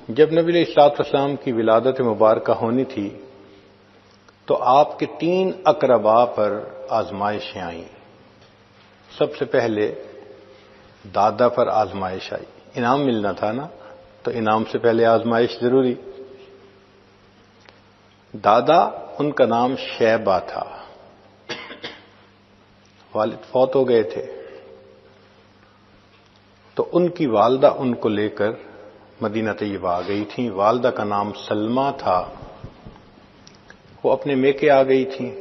جب نبی علیہ الصلوۃ والسلام کی ولادت مبارکہ ہونی تھی تو آپ کے 3 اقرباء پر آزمائشیں آئیں۔ سب سے پہلے دادا پر آزمائش آئی، انعام ملنا تھا نا، تو انعام سے پہلے آزمائش ضروری۔ دادا، ان کا نام شیبہ تھا، والد فوت ہو گئے تھے، تو ان کی والدہ ان کو لے کر مدینہ طیبہ آ گئی تھیں۔ والدہ کا نام سلمہ تھا، وہ اپنے میکے آ گئی تھیں۔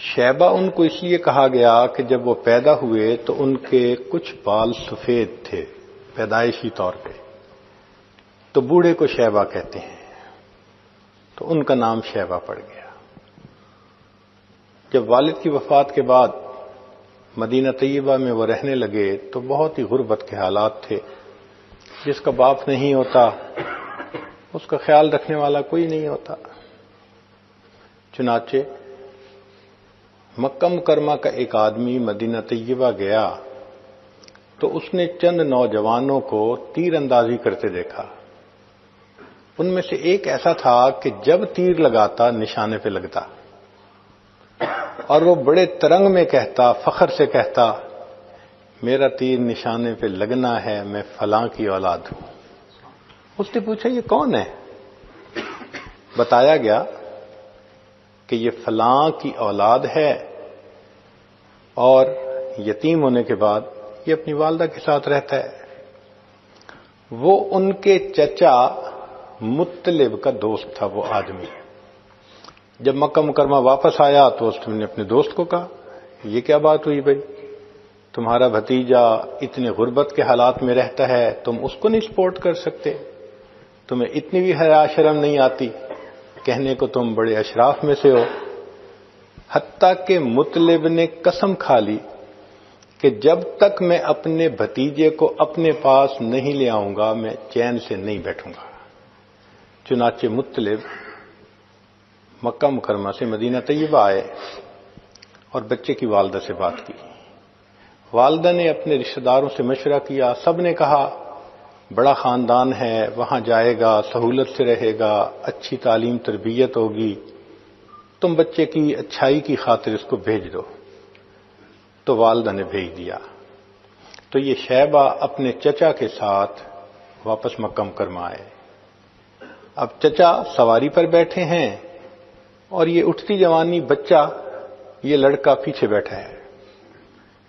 شیبہ ان کو اس لیے کہا گیا کہ جب وہ پیدا ہوئے تو ان کے کچھ بال سفید تھے پیدائشی طور پہ، تو بوڑھے کو شیبہ کہتے ہیں، تو ان کا نام شیبہ پڑ گیا۔ جب والد کی وفات کے بعد مدینہ طیبہ میں وہ رہنے لگے تو بہت ہی غربت کے حالات تھے۔ جس کا باپ نہیں ہوتا اس کا خیال رکھنے والا کوئی نہیں ہوتا۔ چنانچہ مکہ مکرمہ کا ایک آدمی مدینہ طیبہ گیا تو اس نے چند نوجوانوں کو تیر اندازی کرتے دیکھا۔ ان میں سے ایک ایسا تھا کہ جب تیر لگاتا نشانے پہ لگتا، اور وہ بڑے ترنگ میں کہتا، فخر سے کہتا، میرا تیر نشانے پہ لگنا ہے، میں فلاں کی اولاد ہوں۔ اس نے پوچھا یہ کون ہے؟ بتایا گیا کہ یہ فلاں کی اولاد ہے، اور یتیم ہونے کے بعد یہ اپنی والدہ کے ساتھ رہتا ہے۔ وہ ان کے چچا مطلب کا دوست تھا وہ آدمی۔ جب مکہ مکرمہ واپس آیا تو اس نے اپنے دوست کو کہا یہ کیا بات ہوئی بھائی، تمہارا بھتیجا اتنے غربت کے حالات میں رہتا ہے، تم اس کو نہیں سپورٹ کر سکتے، تمہیں اتنی بھی حیا شرم نہیں آتی، کہنے کو تم بڑے اشراف میں سے ہو۔ حتیٰ کہ مطلب نے قسم کھا لی کہ جب تک میں اپنے بھتیجے کو اپنے پاس نہیں لے آؤں گا میں چین سے نہیں بیٹھوں گا۔ چنانچہ مطلب مکہ مکرمہ سے مدینہ طیبہ آئے اور بچے کی والدہ سے بات کی۔ والدہ نے اپنے رشتہ داروں سے مشورہ کیا، سب نے کہا بڑا خاندان ہے، وہاں جائے گا، سہولت سے رہے گا، اچھی تعلیم تربیت ہوگی، تم بچے کی اچھائی کی خاطر اس کو بھیج دو۔ تو والدہ نے بھیج دیا۔ تو یہ شیبہ اپنے چچا کے ساتھ واپس مکہ مکرمہ آئے۔ اب چچا سواری پر بیٹھے ہیں اور یہ اٹھتی جوانی بچہ، یہ لڑکا پیچھے بیٹھا ہے۔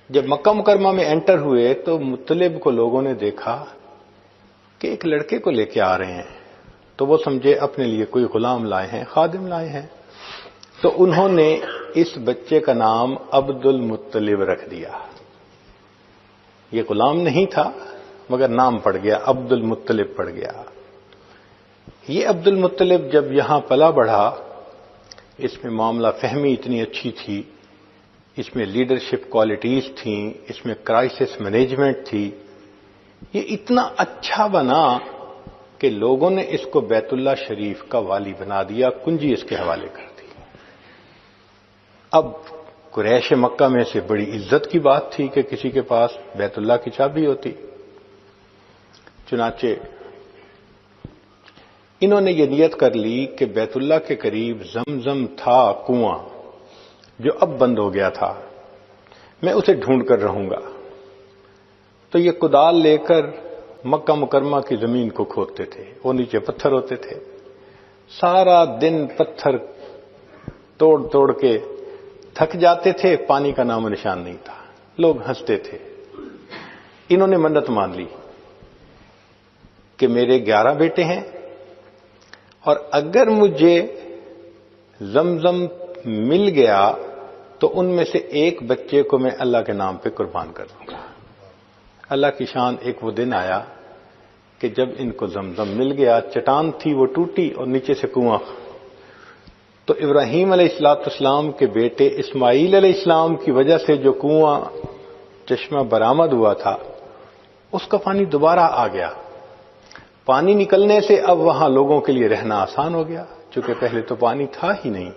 جب مکہ مکرمہ میں انٹر ہوئے تو مطلب کو لوگوں نے دیکھا کہ ایک لڑکے کو لے کے آ رہے ہیں، تو وہ سمجھے اپنے لیے کوئی غلام لائے ہیں، خادم لائے ہیں، تو انہوں نے اس بچے کا نام عبد المطلب رکھ دیا۔ یہ غلام نہیں تھا مگر نام پڑ گیا، عبد المطلب پڑ گیا۔ یہ عبد المطلب جب یہاں پلا بڑھا، اس میں معاملہ فہمی اتنی اچھی تھی، اس میں لیڈرشپ کوالٹیز تھیں، اس میں کرائسس مینجمنٹ تھی، یہ اتنا اچھا بنا کہ لوگوں نے اس کو بیت اللہ شریف کا والی بنا دیا، کنجی اس کے حوالے کر دی۔ اب قریش مکہ میں سے بڑی عزت کی بات تھی کہ کسی کے پاس بیت اللہ کی چابی ہوتی۔ چنانچہ انہوں نے یہ نیت کر لی کہ بیت اللہ کے قریب زمزم تھا کنواں جو اب بند ہو گیا تھا، میں اسے ڈھونڈ کر رہوں گا۔ تو یہ کدال لے کر مکہ مکرمہ کی زمین کو کھودتے تھے، وہ نیچے پتھر ہوتے تھے، سارا دن پتھر توڑ توڑ کے تھک جاتے تھے، پانی کا نام و نشان نہیں تھا، لوگ ہنستے تھے۔ انہوں نے منت مان لی کہ میرے 11 بیٹے ہیں، اور اگر مجھے زمزم مل گیا تو ان میں سے ایک بچے کو میں اللہ کے نام پہ قربان کر دوں گا۔ اللہ کی شان، ایک وہ دن آیا کہ جب ان کو زمزم مل گیا، چٹان تھی وہ ٹوٹی اور نیچے سے کنواں، تو ابراہیم علیہ السلام کے بیٹے اسماعیل علیہ السلام کی وجہ سے جو کنواں چشمہ برآمد ہوا تھا اس کا پانی دوبارہ آ گیا۔ پانی نکلنے سے اب وہاں لوگوں کے لیے رہنا آسان ہو گیا، چونکہ پہلے تو پانی تھا ہی نہیں۔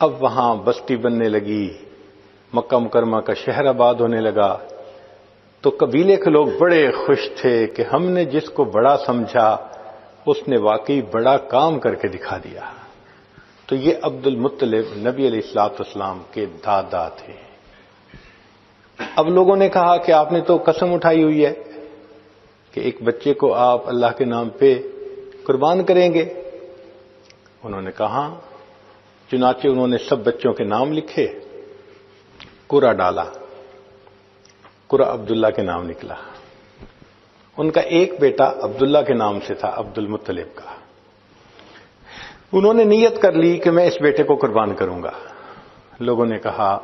اب وہاں بستی بننے لگی، مکہ مکرمہ کا شہر آباد ہونے لگا، تو قبیلے کے لوگ بڑے خوش تھے کہ ہم نے جس کو بڑا سمجھا اس نے واقعی بڑا کام کر کے دکھا دیا. تو یہ عبد المطلب نبی علیہ الصلوۃ والسلام کے دادا تھے. اب لوگوں نے کہا کہ آپ نے تو قسم اٹھائی ہوئی ہے کہ ایک بچے کو آپ اللہ کے نام پہ قربان کریں گے. انہوں نے کہا. چنانچہ انہوں نے سب بچوں کے نام لکھے, قرہ ڈالا. قرہ عبداللہ کے نام نکلا. ان کا ایک بیٹا عبداللہ کے نام سے تھا, عبد المطلب کا. انہوں نے نیت کر لی کہ میں اس بیٹے کو قربان کروں گا. لوگوں نے کہا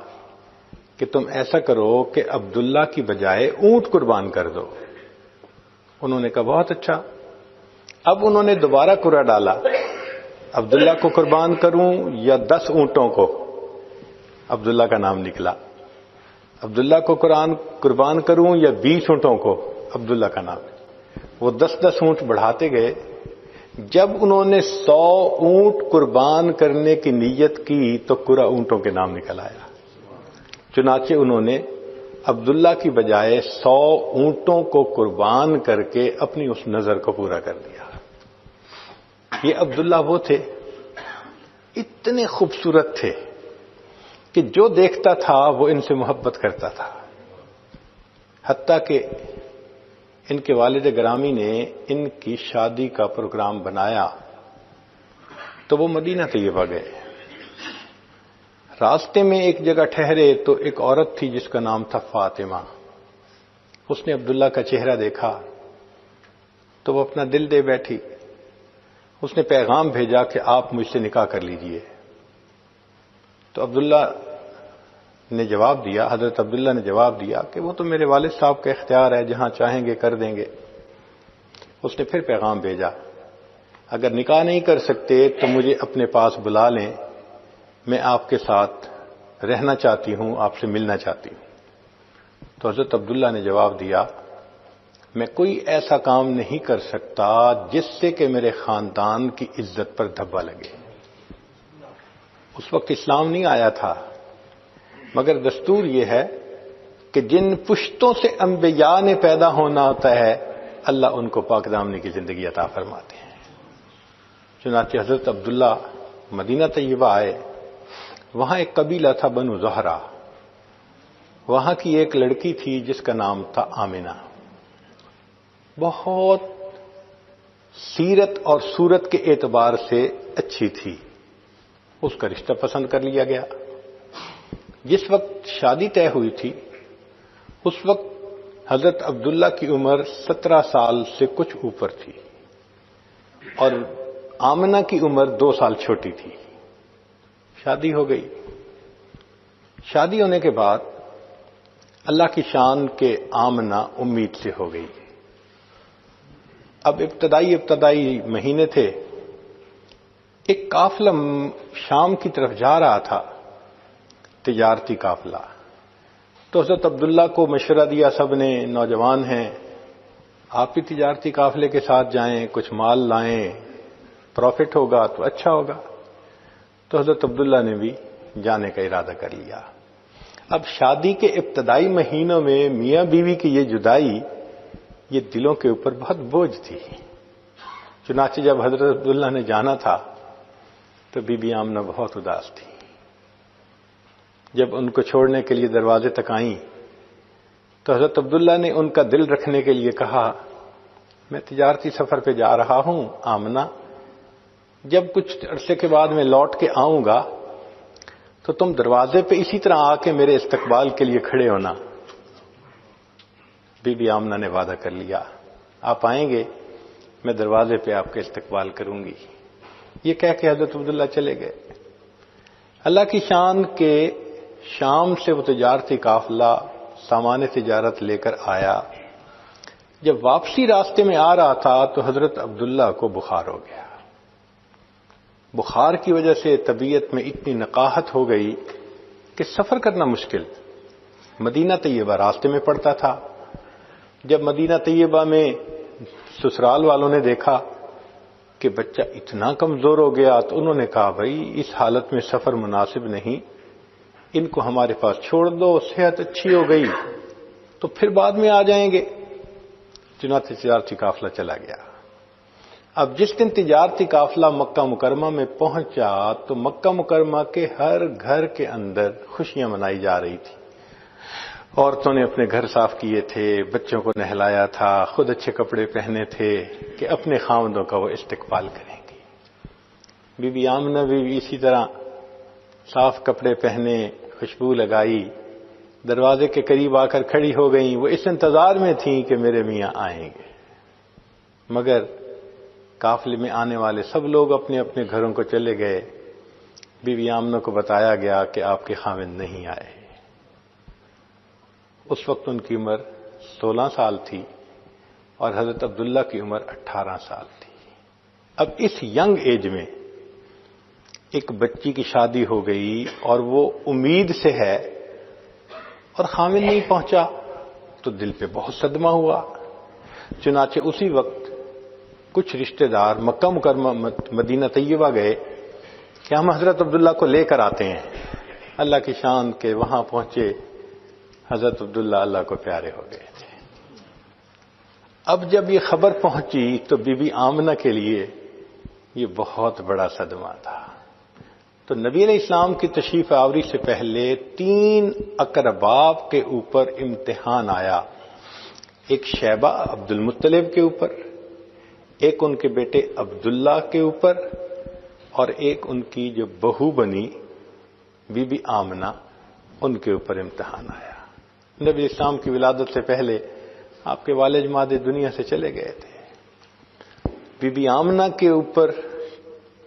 کہ تم ایسا کرو کہ عبداللہ کی بجائے اونٹ قربان کر دو. انہوں نے کہا بہت اچھا. اب انہوں نے دوبارہ قرہ ڈالا, عبداللہ کو قربان کروں یا 10 اونٹوں کو. عبداللہ کا نام نکلا. عبداللہ کو قربان کروں یا 20 اونٹوں کو. عبداللہ کا نام. وہ 10 اونٹ بڑھاتے گئے. جب انہوں نے 100 اونٹ قربان کرنے کی نیت کی تو قرہ اونٹوں کے نام نکل آیا. چنانچہ انہوں نے عبداللہ کی بجائے 100 اونٹوں کو قربان کر کے اپنی اس نظر کو پورا کر دیا. یہ عبداللہ وہ تھے, اتنے خوبصورت تھے کہ جو دیکھتا تھا وہ ان سے محبت کرتا تھا. حتیٰ کہ ان کے والد گرامی نے ان کی شادی کا پروگرام بنایا تو وہ مدینہ طیبہ گئے. راستے میں ایک جگہ ٹھہرے تو ایک عورت تھی جس کا نام تھا فاطمہ. اس نے عبداللہ کا چہرہ دیکھا تو وہ اپنا دل دے بیٹھی. اس نے پیغام بھیجا کہ آپ مجھ سے نکاح کر لیجئے. تو عبداللہ نے جواب دیا, حضرت عبداللہ نے جواب دیا کہ وہ تو میرے والد صاحب کا اختیار ہے, جہاں چاہیں گے کر دیں گے. اس نے پھر پیغام بھیجا, اگر نکاح نہیں کر سکتے تو مجھے اپنے پاس بلا لیں, میں آپ کے ساتھ رہنا چاہتی ہوں, آپ سے ملنا چاہتی ہوں. تو حضرت عبداللہ نے جواب دیا, میں کوئی ایسا کام نہیں کر سکتا جس سے کہ میرے خاندان کی عزت پر دھبا لگے. اس وقت اسلام نہیں آیا تھا, مگر دستور یہ ہے کہ جن پشتوں سے انبیاء نے پیدا ہونا ہوتا ہے اللہ ان کو پاک دامنی کی زندگی عطا فرماتے ہیں. چنانچہ حضرت عبداللہ مدینہ طیبہ آئے. وہاں ایک قبیلہ تھا بنو زہرہ. وہاں کی ایک لڑکی تھی جس کا نام تھا آمنہ. بہت سیرت اور صورت کے اعتبار سے اچھی تھی. اس کا رشتہ پسند کر لیا گیا. جس وقت شادی طے ہوئی تھی اس وقت حضرت عبداللہ کی عمر 17 سال سے کچھ اوپر تھی اور آمنہ کی عمر 2 سال چھوٹی تھی. شادی ہو گئی. شادی ہونے کے بعد اللہ کی شان کے آمنہ امید سے ہو گئی. اب ابتدائی مہینے تھے. ایک قافلہ شام کی طرف جا رہا تھا, تجارتی قافلہ. تو حضرت عبداللہ کو مشورہ دیا سب نے, نوجوان ہیں, آپ بھی تجارتی قافلے کے ساتھ جائیں, کچھ مال لائیں, پروفٹ ہوگا تو اچھا ہوگا. تو حضرت عبداللہ نے بھی جانے کا ارادہ کر لیا. اب شادی کے ابتدائی مہینوں میں میاں بیوی کی یہ جدائی یہ دلوں کے اوپر بہت بوجھ تھی. چنانچہ جب حضرت عبداللہ نے جانا تھا تو بی بی آمنہ بہت اداس تھی. جب ان کو چھوڑنے کے لیے دروازے تک آئیں تو حضرت عبداللہ نے ان کا دل رکھنے کے لیے کہا, میں تجارتی سفر پہ جا رہا ہوں آمنہ, جب کچھ عرصے کے بعد میں لوٹ کے آؤں گا تو تم دروازے پہ اسی طرح آ کے میرے استقبال کے لیے کھڑے ہونا. بی بی آمنہ نے وعدہ کر لیا, آپ آئیں گے میں دروازے پہ آپ کا استقبال کروں گی. یہ کہہ کے حضرت عبداللہ چلے گئے. اللہ کی شان کے شام سے وہ تجارتی قافلہ سامان تجارت لے کر آیا. جب واپسی راستے میں آ رہا تھا تو حضرت عبداللہ کو بخار ہو گیا. بخار کی وجہ سے طبیعت میں اتنی نقاہت ہو گئی کہ سفر کرنا مشکل. مدینہ طیبہ راستے میں پڑتا تھا. جب مدینہ طیبہ میں سسرال والوں نے دیکھا کہ بچہ اتنا کمزور ہو گیا تو انہوں نے کہا, بھائی اس حالت میں سفر مناسب نہیں, ان کو ہمارے پاس چھوڑ دو, صحت اچھی ہو گئی تو پھر بعد میں آ جائیں گے. چنانچہ تجارتی قافلہ چلا گیا. اب جس دن تجارتی قافلہ مکہ مکرمہ میں پہنچا تو مکہ مکرمہ کے ہر گھر کے اندر خوشیاں منائی جا رہی تھی. عورتوں نے اپنے گھر صاف کیے تھے، بچوں کو نہلایا تھا، خود اچھے کپڑے پہنے تھے کہ اپنے خاوندوں کا وہ استقبال کریں گی. بی بی آمنہ بھی اسی طرح صاف کپڑے پہنے، خوشبو لگائی، دروازے کے قریب آ کر کھڑی ہو گئیں. وہ اس انتظار میں تھیں کہ میرے میاں آئیں گے. مگر قافلے میں آنے والے سب لوگ اپنے اپنے گھروں کو چلے گئے. بی بی آمنہ کو بتایا گیا کہ آپ کے خاوند نہیں آئے. اس وقت ان کی عمر 16 سال تھی اور حضرت عبداللہ کی عمر 18 سال تھی. اب اس ینگ ایج میں ایک بچی کی شادی ہو گئی اور وہ امید سے ہے اور خاوند نہیں پہنچا تو دل پہ بہت صدمہ ہوا. چنانچہ اسی وقت کچھ رشتہ دار مکہ مکرمہ مدینہ طیبہ گئے کہ ہم حضرت عبداللہ کو لے کر آتے ہیں. اللہ کی شان کے وہاں پہنچے. حضرت عبداللہ اللہ کو پیارے ہو گئے تھے. اب جب یہ خبر پہنچی تو بی بی آمنہ کے لیے یہ بہت بڑا صدمہ تھا. تو نبی علیہ السلام کی تشریف آوری سے پہلے 3 اقرباء کے اوپر امتحان آیا. ایک شیبہ عبد المطلب کے اوپر، ایک ان کے بیٹے عبداللہ کے اوپر، اور ایک ان کی جو بہو بنی بی بی آمنہ ان کے اوپر امتحان آیا. نبی اسلام کی ولادت سے پہلے آپ کے والد ماجد دنیا سے چلے گئے تھے. بی بی آمنہ کے اوپر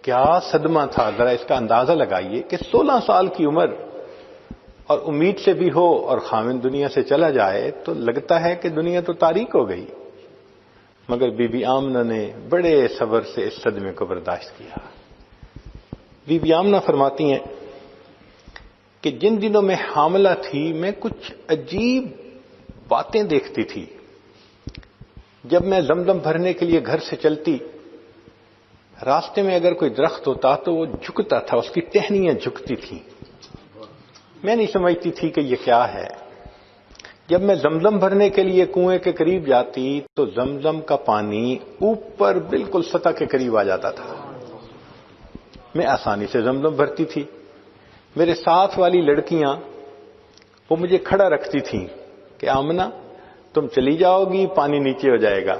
کیا صدمہ تھا، ذرا اس کا اندازہ لگائیے کہ 16 سال کی عمر اور امید سے بھی ہو اور خاوند دنیا سے چلا جائے تو لگتا ہے کہ دنیا تو تاریک ہو گئی. مگر بی بی آمنہ نے بڑے صبر سے اس صدمے کو برداشت کیا. بی بی آمنہ فرماتی ہیں کہ جن دنوں میں حاملہ تھی میں کچھ عجیب باتیں دیکھتی تھی. جب میں زمزم بھرنے کے لیے گھر سے چلتی، راستے میں اگر کوئی درخت ہوتا تو وہ جھکتا تھا، اس کی ٹہنیاں جھکتی تھیں. میں نہیں سمجھتی تھی کہ یہ کیا ہے. جب میں زمزم بھرنے کے لیے کنویں کے قریب جاتی تو زمزم کا پانی اوپر بالکل سطح کے قریب آ جاتا تھا. میں آسانی سے زمزم بھرتی تھی. میرے ساتھ والی لڑکیاں وہ مجھے کھڑا رکھتی تھیں کہ آمنہ تم چلی جاؤ گی، پانی نیچے ہو جائے گا،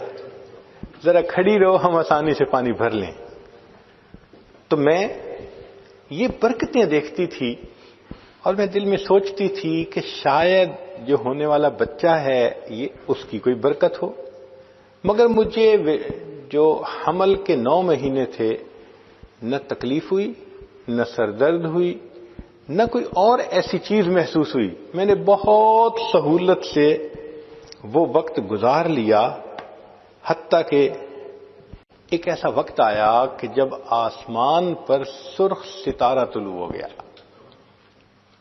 ذرا کھڑی رہو، ہم آسانی سے پانی بھر لیں. تو میں یہ برکتیں دیکھتی تھی اور میں دل میں سوچتی تھی کہ شاید جو ہونے والا بچہ ہے یہ اس کی کوئی برکت ہو. مگر مجھے جو حمل کے 9 مہینے تھے نہ تکلیف ہوئی، نہ سر درد ہوئی، نہ کوئی اور ایسی چیز محسوس ہوئی. میں نے بہت سہولت سے وہ وقت گزار لیا، حتیٰ کہ ایک ایسا وقت آیا کہ جب آسمان پر سرخ ستارہ طلوع ہو گیا.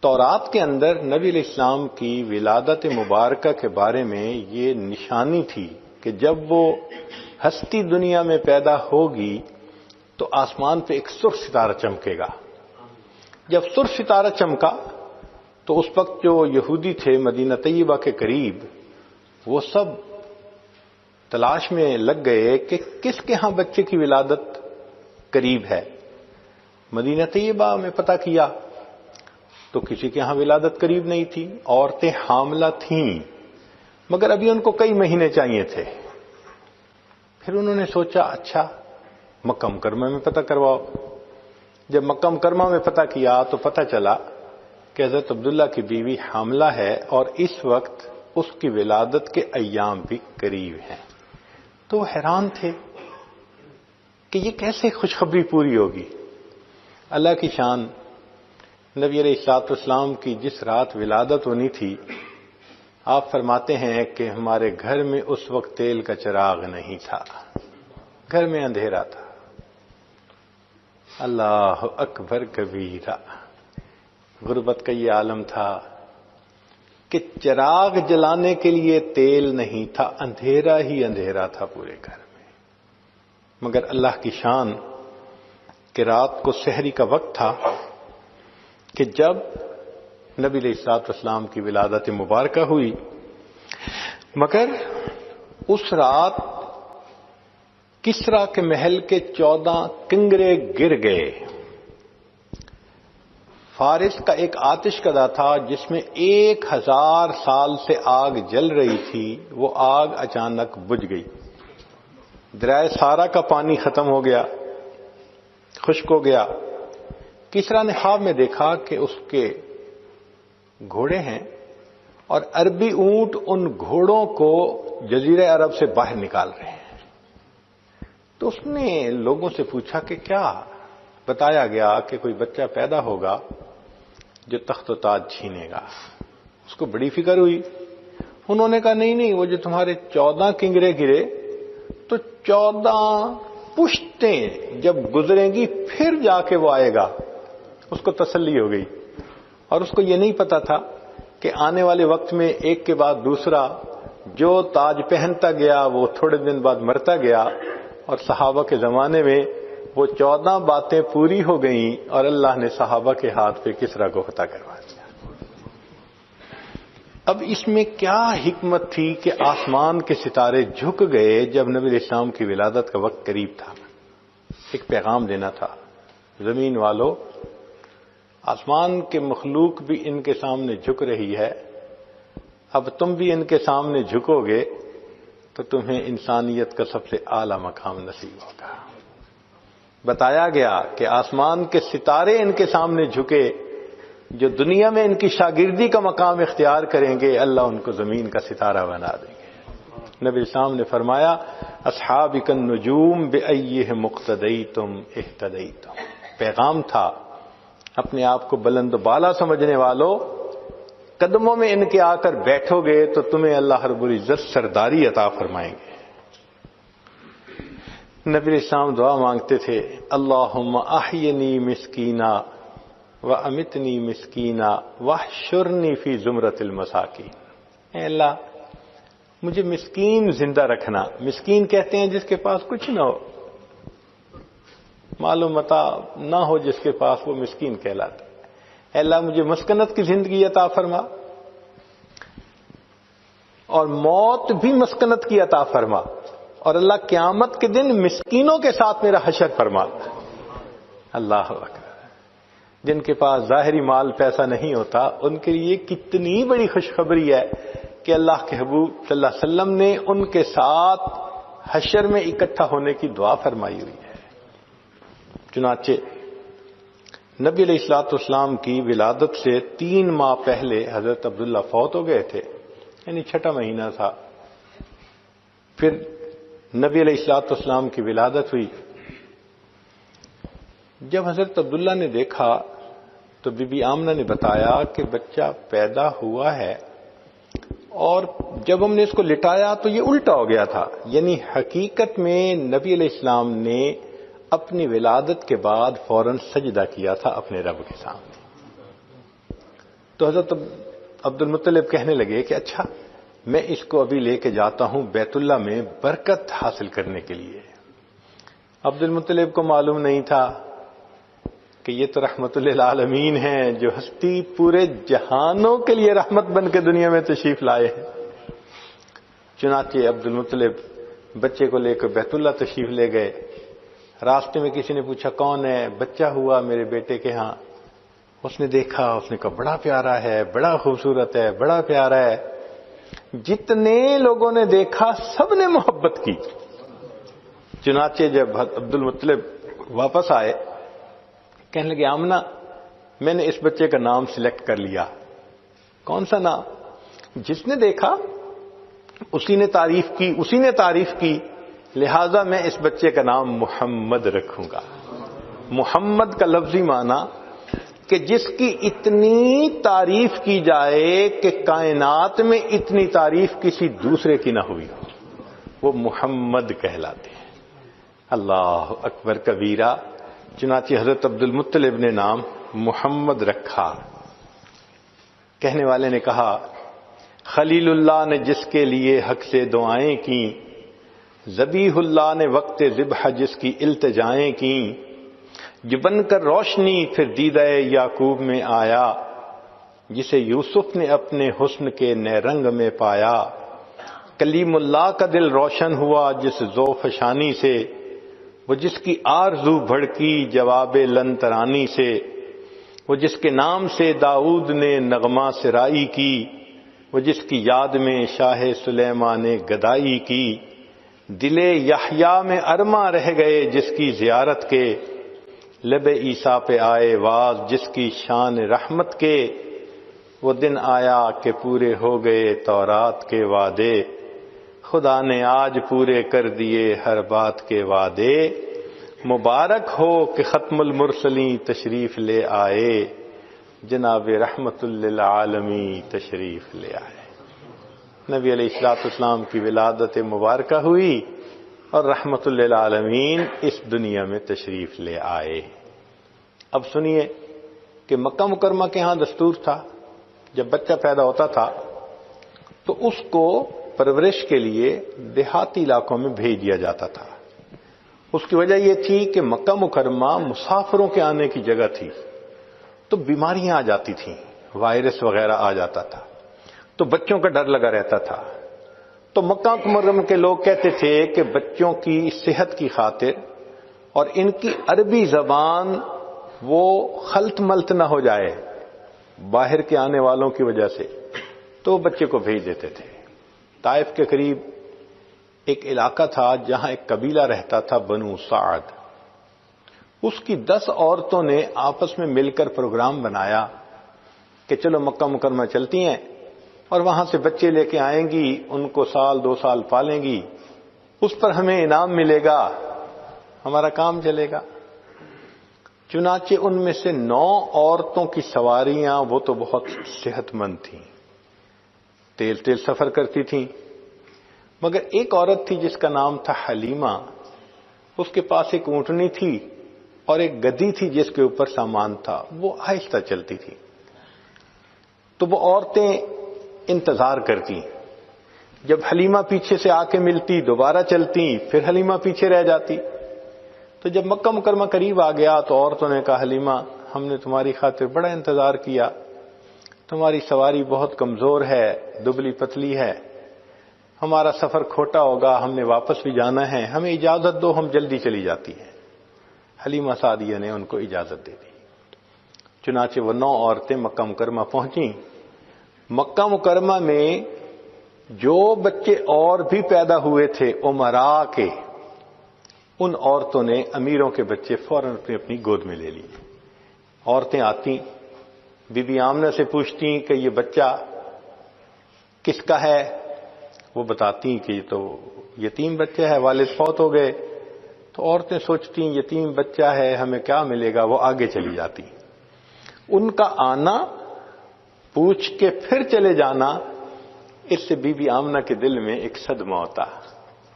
تورات کے اندر نبی علیہ السلام کی ولادت مبارکہ کے بارے میں یہ نشانی تھی کہ جب وہ ہستی دنیا میں پیدا ہوگی تو آسمان پہ ایک سرخ ستارہ چمکے گا. جب سرخ ستارہ چمکا تو اس وقت جو یہودی تھے مدینہ طیبہ کے قریب وہ سب تلاش میں لگ گئے کہ کس کے ہاں بچے کی ولادت قریب ہے. مدینہ طیبہ میں پتہ کیا تو کسی کے ہاں ولادت قریب نہیں تھی. عورتیں حاملہ تھیں مگر ابھی ان کو کئی مہینے چاہیے تھے. پھر انہوں نے سوچا اچھا مکہ مکرمہ میں پتہ کرواؤ. جب مکہ مکرمہ میں پتہ کیا تو پتہ چلا کہ حضرت عبداللہ کی بیوی حاملہ ہے اور اس وقت اس کی ولادت کے ایام بھی قریب ہیں. تو وہ حیران تھے کہ یہ کیسے خوشخبری پوری ہوگی. اللہ کی شان، نبی علیہ الصلوۃ والسلام کی جس رات ولادت ہونی تھی آپ فرماتے ہیں کہ ہمارے گھر میں اس وقت تیل کا چراغ نہیں تھا، گھر میں اندھیرا تھا. اللہ اکبر کبیرہ. غربت کا یہ عالم تھا کہ چراغ جلانے کے لیے تیل نہیں تھا، اندھیرا ہی اندھیرا تھا پورے گھر میں. مگر اللہ کی شان کہ رات کو سحری کا وقت تھا کہ جب نبی علیہ الصلوۃ والسلام کی ولادت مبارکہ ہوئی. مگر اس رات کسرا کے محل کے 14 کنگرے گر گئے. فارس کا ایک آتش کدہ تھا جس میں 1000 سال سے آگ جل رہی تھی، وہ آگ اچانک بجھ گئی. دریائے سارا کا پانی ختم ہو گیا، خشک ہو گیا. کسرا نے خواب میں دیکھا کہ اس کے گھوڑے ہیں اور عربی اونٹ ان گھوڑوں کو جزیرہ عرب سے باہر نکال رہے ہیں. تو اس نے لوگوں سے پوچھا کہ کیا؟ بتایا گیا کہ کوئی بچہ پیدا ہوگا جو تخت و تاج چھینے گا. اس کو بڑی فکر ہوئی. انہوں نے کہا نہیں، وہ جو تمہارے 14 کنگرے گرے تو 14 پشتیں جب گزریں گی پھر جا کے وہ آئے گا. اس کو تسلی ہو گئی. اور اس کو یہ نہیں پتا تھا کہ آنے والے وقت میں ایک کے بعد دوسرا جو تاج پہنتا گیا وہ تھوڑے دن بعد مرتا گیا، اور صحابہ کے زمانے میں وہ 14 باتیں پوری ہو گئیں اور اللہ نے صحابہ کے ہاتھ پہ کسرا کو فتح کروا دیا. اب اس میں کیا حکمت تھی کہ آسمان کے ستارے جھک گئے جب نبی علیہ السلام کی ولادت کا وقت قریب تھا؟ ایک پیغام دینا تھا، زمین والو، آسمان کے مخلوق بھی ان کے سامنے جھک رہی ہے، اب تم بھی ان کے سامنے جھکو گے تو تمہیں انسانیت کا سب سے اعلیٰ مقام نصیب ہوگا. بتایا گیا کہ آسمان کے ستارے ان کے سامنے جھکے، جو دنیا میں ان کی شاگردی کا مقام اختیار کریں گے اللہ ان کو زمین کا ستارہ بنا دیں گے. نبی اسلام نے فرمایا اصحابک النجوم بأیہم اقتدیتم اہتدیتم. پیغام تھا اپنے آپ کو بلند و بالا سمجھنے والوں، قدموں میں ان کے آ کر بیٹھو گے تو تمہیں اللہ رب العزت سرداری عطا فرمائیں گے. نبی علیہ السلام دعا مانگتے تھے اللہم احینی مسکینا وامتنی مسکینا واحشرنی فی زمرۃ المساکین. اے اللہ مجھے مسکین زندہ رکھنا. مسکین کہتے ہیں جس کے پاس کچھ نہ ہو، مال و متاع نہ ہو جس کے پاس، وہ مسکین کہلاتا. اے اللہ مجھے مسکنت کی زندگی عطا فرما اور موت بھی مسکنت کی عطا فرما، اور اللہ قیامت کے دن مسکینوں کے ساتھ میرا حشر فرما. اللہ اکبر. جن کے پاس ظاہری مال پیسہ نہیں ہوتا ان کے لیے کتنی بڑی خوشخبری ہے کہ اللہ کے حبیب صلی اللہ علیہ وسلم نے ان کے ساتھ حشر میں اکٹھا ہونے کی دعا فرمائی ہوئی ہے. چنانچہ نبی علیہ الصلوۃ والسلام کی ولادت سے 3 ماہ پہلے حضرت عبداللہ فوت ہو گئے تھے، یعنی 6واں مہینہ تھا. پھر نبی علیہ الصلوۃ والسلام کی ولادت ہوئی. جب حضرت عبداللہ نے دیکھا تو بی بی آمنہ نے بتایا کہ بچہ پیدا ہوا ہے، اور جب ہم نے اس کو لٹایا تو یہ الٹا ہو گیا تھا. یعنی حقیقت میں نبی علیہ السلام نے اپنی ولادت کے بعد فوراً سجدہ کیا تھا اپنے رب کے سامنے. تو حضرت عبد المطلب کہنے لگے کہ اچھا میں اس کو ابھی لے کے جاتا ہوں بیت اللہ میں برکت حاصل کرنے کے لیے. عبد المطلب کو معلوم نہیں تھا کہ یہ تو رحمت للعالمین ہیں، جو ہستی پورے جہانوں کے لیے رحمت بن کے دنیا میں تشریف لائے ہیں. چنانچہ عبد المطلب بچے کو لے کر بیت اللہ تشریف لے گئے. راستے میں کسی نے پوچھا کون ہے؟ بچہ ہوا میرے بیٹے کے ہاں. اس نے دیکھا، اس نے کہا بڑا پیارا ہے، بڑا خوبصورت ہے، بڑا پیارا ہے. جتنے لوگوں نے دیکھا سب نے محبت کی. چنانچہ جب عبد المطلب واپس آئے کہنے لگے آمنہ میں نے اس بچے کا نام سلیکٹ کر لیا. کون سا نام؟ جس نے دیکھا اسی نے تعریف کی، لہذا میں اس بچے کا نام محمد رکھوں گا. محمد کا لفظی معنی کہ جس کی اتنی تعریف کی جائے کہ کائنات میں اتنی تعریف کسی دوسرے کی نہ ہوئی ہو، وہ محمد کہلاتے ہیں. اللہ اکبر کبیرہ. چنانچہ حضرت عبد المطلب نے نام محمد رکھا. کہنے والے نے کہا خلیل اللہ نے جس کے لیے حق سے دعائیں کی، ذبیح اللہ نے وقت ذبح جس کی التجائیں کی، جو بن کر روشنی پھر دیدہ یعقوب میں آیا، جسے یوسف نے اپنے حسن کے نئے رنگ میں پایا، کلیم اللہ کا دل روشن ہوا جس ذوق فشانی سے، وہ جس کی آرزو بھڑکی جواب لن ترانی سے، وہ جس کے نام سے داؤد نے نغمہ سرائی کی، وہ جس کی یاد میں شاہ سلیمان نے گدائی کی، دل یحییٰ میں ارماں رہ گئے جس کی زیارت کے، لب عیسیٰ پہ آئے واز جس کی شان رحمت کے، وہ دن آیا کہ پورے ہو گئے تورات کے وعدے، خدا نے آج پورے کر دیے ہر بات کے وعدے، مبارک ہو کہ ختم المرسلین تشریف لے آئے، جناب رحمت للعالمین تشریف لے آئے۔ نبی علیہ السلام کی ولادت مبارکہ ہوئی اور رحمت للعالمین اس دنیا میں تشریف لے آئے۔ اب سنیے کہ مکہ مکرمہ کے ہاں دستور تھا، جب بچہ پیدا ہوتا تھا تو اس کو پرورش کے لیے دیہاتی علاقوں میں بھیج دیا جاتا تھا۔ اس کی وجہ یہ تھی کہ مکہ مکرمہ مسافروں کے آنے کی جگہ تھی، تو بیماریاں آ جاتی تھیں، وائرس وغیرہ آ جاتا تھا، تو بچوں کا ڈر لگا رہتا تھا۔ تو مکہ مکرمہ کے لوگ کہتے تھے کہ بچوں کی صحت کی خاطر اور ان کی عربی زبان وہ خلط ملط نہ ہو جائے باہر کے آنے والوں کی وجہ سے، تو بچے کو بھیج دیتے تھے۔ طائف کے قریب ایک علاقہ تھا جہاں ایک قبیلہ رہتا تھا بنو سعد، اس کی 10 عورتوں نے آپس میں مل کر پروگرام بنایا کہ چلو مکہ مکرمہ چلتی ہیں اور وہاں سے بچے لے کے آئیں گی، ان کو 1-2 سال پالیں گی، اس پر ہمیں انعام ملے گا، ہمارا کام چلے گا۔ چنانچہ ان میں سے 9 عورتوں کی سواریاں وہ تو بہت صحت مند تھیں، تیل سفر کرتی تھیں، مگر ایک عورت تھی جس کا نام تھا حلیمہ، اس کے پاس ایک اونٹنی تھی اور ایک گدی تھی جس کے اوپر سامان تھا، وہ آہستہ چلتی تھی۔ تو وہ عورتیں انتظار کرتی، جب حلیمہ پیچھے سے آ کے ملتی دوبارہ چلتی، پھر حلیمہ پیچھے رہ جاتی۔ تو جب مکہ مکرمہ قریب آ گیا تو عورتوں نے کہا حلیمہ ہم نے تمہاری خاطر بڑا انتظار کیا، تمہاری سواری بہت کمزور ہے، دبلی پتلی ہے، ہمارا سفر کھوٹا ہوگا، ہم نے واپس بھی جانا ہے، ہمیں اجازت دو، ہم جلدی چلی جاتی ہیں۔ حلیمہ سعدیہ نے ان کو اجازت دے دی۔ چنانچہ وہ 9 عورتیں مکہ مکرمہ پہنچیں۔ مکہ مکرمہ میں جو بچے اور بھی پیدا ہوئے تھے امراء کے، ان عورتوں نے امیروں کے بچے فوراً اپنی گود میں لے لیے۔ عورتیں آتی، بی بی آمنہ سے پوچھتی کہ یہ بچہ کس کا ہے؟ وہ بتاتی کہ یہ تو یتیم بچہ ہے، والد فوت ہو گئے۔ تو عورتیں سوچتی یتیم بچہ ہے، ہمیں کیا ملے گا، وہ آگے چلی جاتی۔ ان کا آنا، پوچھ کے پھر چلے جانا، اس سے بی بی آمنہ کے دل میں ایک صدمہ ہوتا۔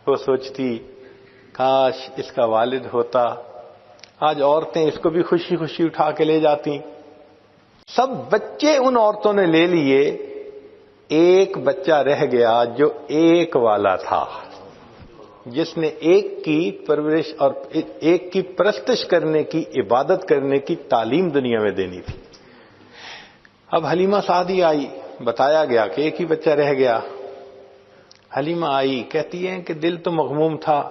وہ سوچتی کاش اس کا والد ہوتا، آج عورتیں اس کو بھی خوشی خوشی اٹھا کے لے جاتی۔ سب بچے ان عورتوں نے لے لیے، ایک بچہ رہ گیا جو ایک والا تھا، جس نے ایک کی پرورش اور ایک کی پرستش کرنے کی، عبادت کرنے کی تعلیم دنیا میں دینی تھی۔ اب حلیمہ سعدی آئی، بتایا گیا کہ ایک ہی بچہ رہ گیا۔ حلیمہ آئی، کہتی ہیں کہ دل تو مغموم تھا،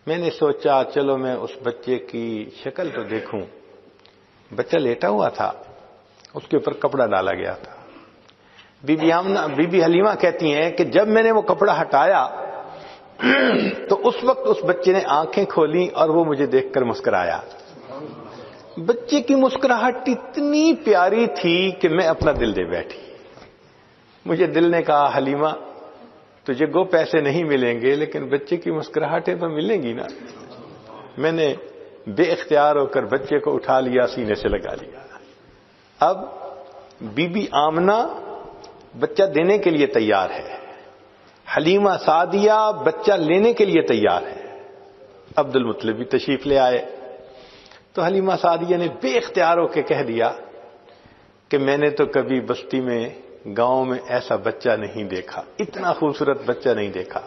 میں نے سوچا چلو میں اس بچے کی شکل تو دیکھوں۔ بچہ لیٹا ہوا تھا، اس کے اوپر کپڑا ڈالا گیا تھا۔ بی بی حلیمہ کہتی ہیں کہ جب میں نے وہ کپڑا ہٹایا تو اس وقت اس بچے نے آنکھیں کھولی اور وہ مجھے دیکھ کر مسکرایا۔ بچے کی مسکراہٹ اتنی پیاری تھی کہ میں اپنا دل دے بیٹھی۔ مجھے دل نے کہا حلیمہ تجھے گو پیسے نہیں ملیں گے لیکن بچے کی مسکراہٹیں تو ملیں گی نا۔ میں نے بے اختیار ہو کر بچے کو اٹھا لیا، سینے سے لگا لیا۔ اب بی بی آمنہ بچہ دینے کے لیے تیار ہے، حلیمہ سعدیہ بچہ لینے کے لیے تیار ہے۔ عبد المطلب بھی تشریف لے آئے تو حلیمہ سعدیہ نے بے اختیار ہو کے کہہ دیا کہ میں نے تو کبھی بستی میں، گاؤں میں ایسا بچہ نہیں دیکھا، اتنا خوبصورت بچہ نہیں دیکھا۔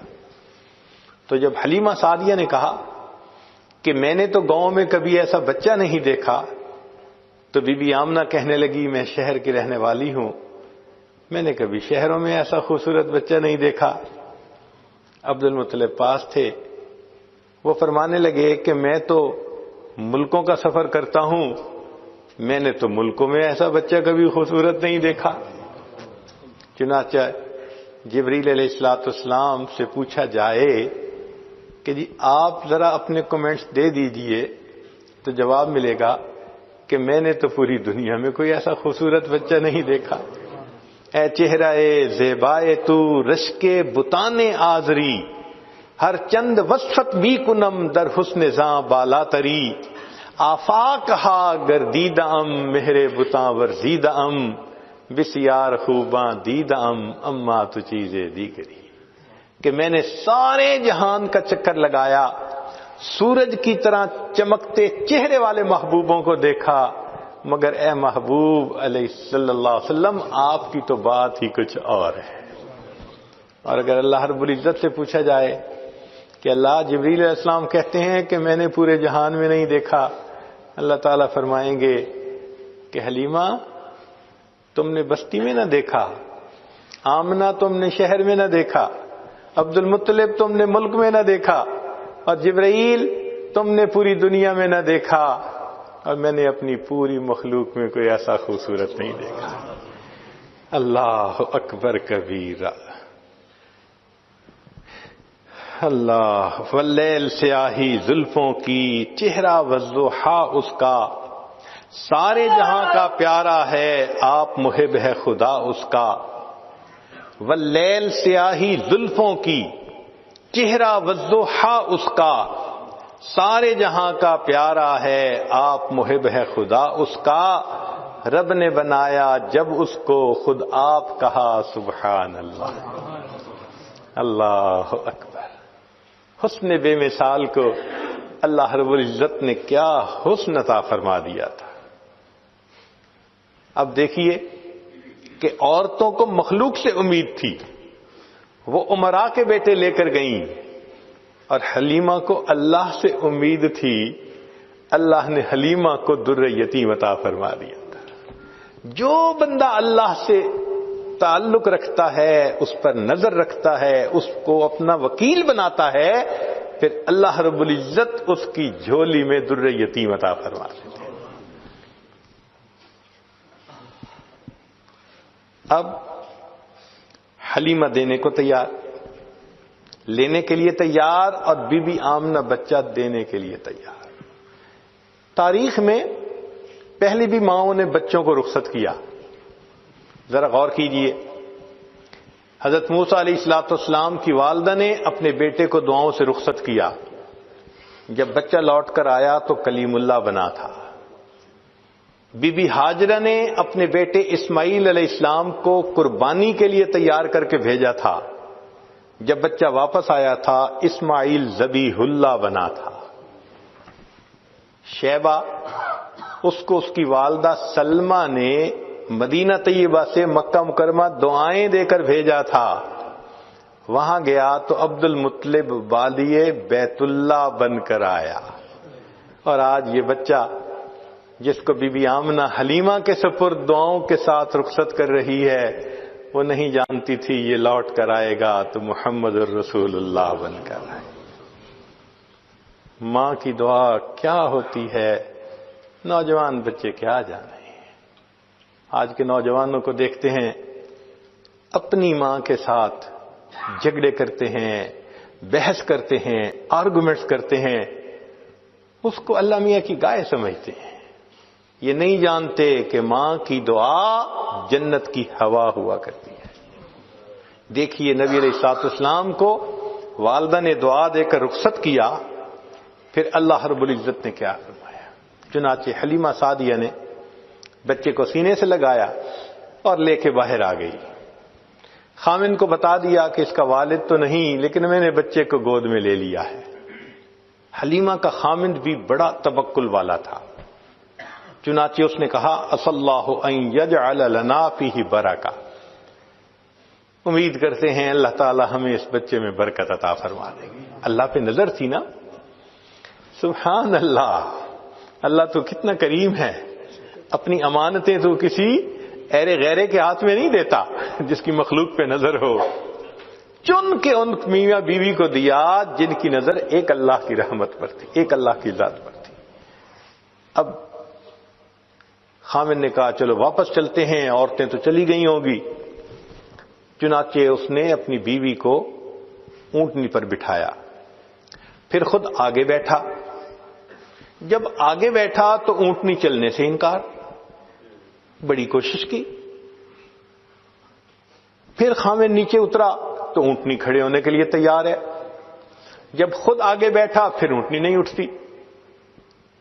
تو جب حلیمہ سعدیہ نے کہا کہ میں نے تو گاؤں میں کبھی ایسا بچہ نہیں دیکھا، تو بی بی آمنہ کہنے لگی میں شہر کی رہنے والی ہوں، میں نے کبھی شہروں میں ایسا خوبصورت بچہ نہیں دیکھا. عبد المطلب پاس تھے. وہ فرمانے لگے کہ میں تو ملکوں کا سفر کرتا ہوں, میں نے تو ملکوں میں ایسا بچہ کبھی خوبصورت نہیں دیکھا. چنانچہ جبریل علیہ السلام سے پوچھا جائے کہ جی آپ ذرا اپنے کمنٹس دے دیجئے, تو جواب ملے گا کہ میں نے تو پوری دنیا میں کوئی ایسا خوبصورت بچہ نہیں دیکھا. اے چہرہ زیبائے تو رشک بتان آزری, ہر چند وصفت بھی کنم در حسن زاں بالا تری. آفاق ہا گردیدہ ام مہر بتاں ورزیدہ ام, بسیار خوباں دیدہ ام اما تو چیزیں دیگری. کہ میں نے سارے جہان کا چکر لگایا, سورج کی طرح چمکتے چہرے والے محبوبوں کو دیکھا, مگر اے محبوب علیہ صلی اللہ علیہ وسلم آپ کی تو بات ہی کچھ اور ہے. اور اگر اللہ رب العزت سے پوچھا جائے کہ اللہ جبریل علیہ السلام کہتے ہیں کہ میں نے پورے جہان میں نہیں دیکھا, اللہ تعالیٰ فرمائیں گے کہ حلیمہ تم نے بستی میں نہ دیکھا, آمنہ تم نے شہر میں نہ دیکھا, عبد المطلب تم نے ملک میں نہ دیکھا, اور جبرائیل تم نے پوری دنیا میں نہ دیکھا, اور میں نے اپنی پوری مخلوق میں کوئی ایسا خوبصورت نہیں دیکھا. اللہ اکبر کبیرہ. اللہ واللیل سیاہی زلفوں کی, چہرہ والضحیٰ اس کا, سارے جہاں کا پیارا ہے آپ محب ہے خدا اس کا. واللیل سیاہی زلفوں کی, چہرہ والضحیٰ اس کا, سارے جہاں کا پیارا ہے آپ محب ہے خدا اس کا. رب نے بنایا جب اس کو خود آپ کہا سبحان اللہ. اللہ اکبر. حسن بے مثال کو اللہ رب العزت نے کیا حسن عطا فرما دیا تھا. اب دیکھیے کہ عورتوں کو مخلوق سے امید تھی, وہ امراء کے بیٹے لے کر گئیں, اور حلیمہ کو اللہ سے امید تھی, اللہ نے حلیمہ کو در یتیم عطا فرما دیا تھا. جو بندہ اللہ سے تعلق رکھتا ہے, اس پر نظر رکھتا ہے, اس کو اپنا وکیل بناتا ہے, پھر اللہ رب العزت اس کی جھولی میں در یتیم عطا فرما دیتے ہیں. اب حلیمہ دینے کو تیار, لینے کے لیے تیار, اور بی بی آمنہ بچہ دینے کے لیے تیار. تاریخ میں پہلی بھی ماؤں نے بچوں کو رخصت کیا. ذرا غور کیجئے, حضرت موسیٰ علیہ السلام کی والدہ نے اپنے بیٹے کو دعاؤں سے رخصت کیا. جب بچہ لوٹ کر آیا تو کلیم اللہ بنا تھا. بی بی ہاجرہ نے اپنے بیٹے اسماعیل علیہ السلام کو قربانی کے لیے تیار کر کے بھیجا تھا. جب بچہ واپس آیا تھا اسماعیل ذبیح اللہ بنا تھا. شیبہ, اس کو اس کی والدہ سلمہ نے مدینہ طیبہ سے مکہ مکرمہ دعائیں دے کر بھیجا تھا. وہاں گیا تو عبد المطلب بالیے بیت اللہ بن کر آیا. اور آج یہ بچہ جس کو بی بی آمنہ حلیمہ کے سپرد دعاؤں کے ساتھ رخصت کر رہی ہے, وہ نہیں جانتی تھی یہ لوٹ کر آئے گا تو محمد الرسول اللہ بن کر آئے. ماں کی دعا کیا ہوتی ہے, نوجوان بچے کیا جانے. آج کے نوجوانوں کو دیکھتے ہیں, اپنی ماں کے ساتھ جھگڑے کرتے ہیں, بحث کرتے ہیں, آرگومنٹس کرتے ہیں, اس کو اللہ میاں کی گائے سمجھتے ہیں. یہ نہیں جانتے کہ ماں کی دعا جنت کی ہوا ہوا کرتی ہے. دیکھیے نبی علیہ السلام کو والدہ نے دعا دے کر رخصت کیا, پھر اللہ رب العزت نے کیا فرمایا. چنانچہ حلیمہ سعدیہ نے بچے کو سینے سے لگایا اور لے کے باہر آ گئی. خامند کو بتا دیا کہ اس کا والد تو نہیں, لیکن میں نے بچے کو گود میں لے لیا ہے. حلیمہ کا خامند بھی بڑا توکل والا تھا. چنانچہ اس نے کہا اصلی اللہ ان یجعل لنا فیہ برکہ, امید کرتے ہیں اللہ تعالی ہمیں اس بچے میں برکت عطا فرما دے گی. اللہ پہ نظر تھی نا. سبحان اللہ, اللہ تو کتنا کریم ہے, اپنی امانتیں تو کسی ایرے غیرے کے ہاتھ میں نہیں دیتا. جس کی مخلوق پہ نظر ہو، چن کے ان میاں بیوی کو دیا جن کی نظر ایک اللہ کی رحمت پر تھی، ایک اللہ کی ذات پر تھی۔ اب خامد نے کہا چلو واپس چلتے ہیں، عورتیں تو چلی گئی ہوں گی۔ چنانچہ اس نے اپنی بیوی کو اونٹنی پر بٹھایا، پھر خود آگے بیٹھا۔ جب آگے بیٹھا تو اونٹنی چلنے سے انکار، بڑی کوشش کی۔ پھر خامد نیچے اترا تو اونٹنی کھڑے ہونے کے لیے تیار ہے۔ جب خود آگے بیٹھا پھر اونٹنی نہیں اٹھتی۔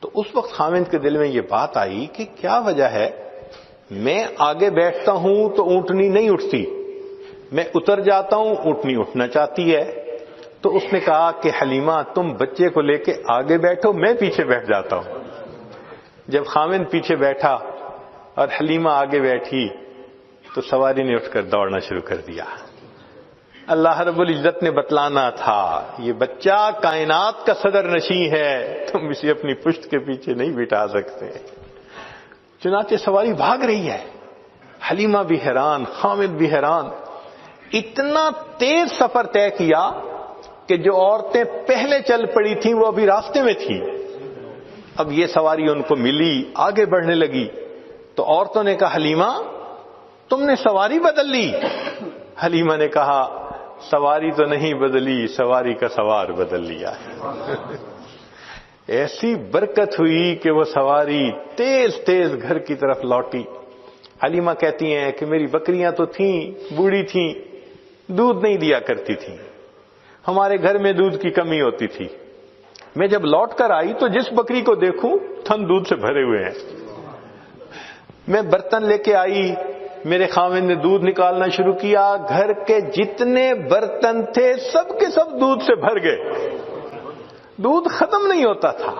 تو اس وقت خامد کے دل میں یہ بات آئی کہ کیا وجہ ہے، میں آگے بیٹھتا ہوں تو اونٹنی نہیں اٹھتی، میں اتر جاتا ہوں اونٹنی اٹھنا چاہتی ہے۔ تو اس نے کہا کہ حلیمہ تم بچے کو لے کے آگے بیٹھو، میں پیچھے بیٹھ جاتا ہوں۔ جب خامد پیچھے بیٹھا اور حلیمہ آگے بیٹھی تو سواری نے اٹھ کر دوڑنا شروع کر دیا۔ اللہ رب العزت نے بتلانا تھا یہ بچہ کائنات کا صدر نشین ہے، تم اسے اپنی پشت کے پیچھے نہیں بٹھا سکتے۔ چنانچہ سواری بھاگ رہی ہے، حلیمہ بھی حیران، خامد بھی حیران۔ اتنا تیز سفر طے کیا کہ جو عورتیں پہلے چل پڑی تھیں وہ ابھی راستے میں تھیں۔ اب یہ سواری ان کو ملی، آگے بڑھنے لگی تو عورتوں نے کہا حلیمہ تم نے سواری بدل لی۔ حلیمہ نے کہا سواری تو نہیں بدلی، سواری کا سوار بدل لیا ہے۔ ایسی برکت ہوئی کہ وہ سواری تیز تیز گھر کی طرف لوٹی۔ حلیمہ کہتی ہیں کہ میری بکریاں تو تھیں، بوڑھی تھیں، دودھ نہیں دیا کرتی تھیں، ہمارے گھر میں دودھ کی کمی ہوتی تھی۔ میں جب لوٹ کر آئی تو جس بکری کو دیکھوں تھن دودھ سے بھرے ہوئے ہیں۔ میں برتن لے کے آئی، میرے خاوند نے دودھ نکالنا شروع کیا، گھر کے جتنے برتن تھے سب کے سب دودھ سے بھر گئے، دودھ ختم نہیں ہوتا تھا۔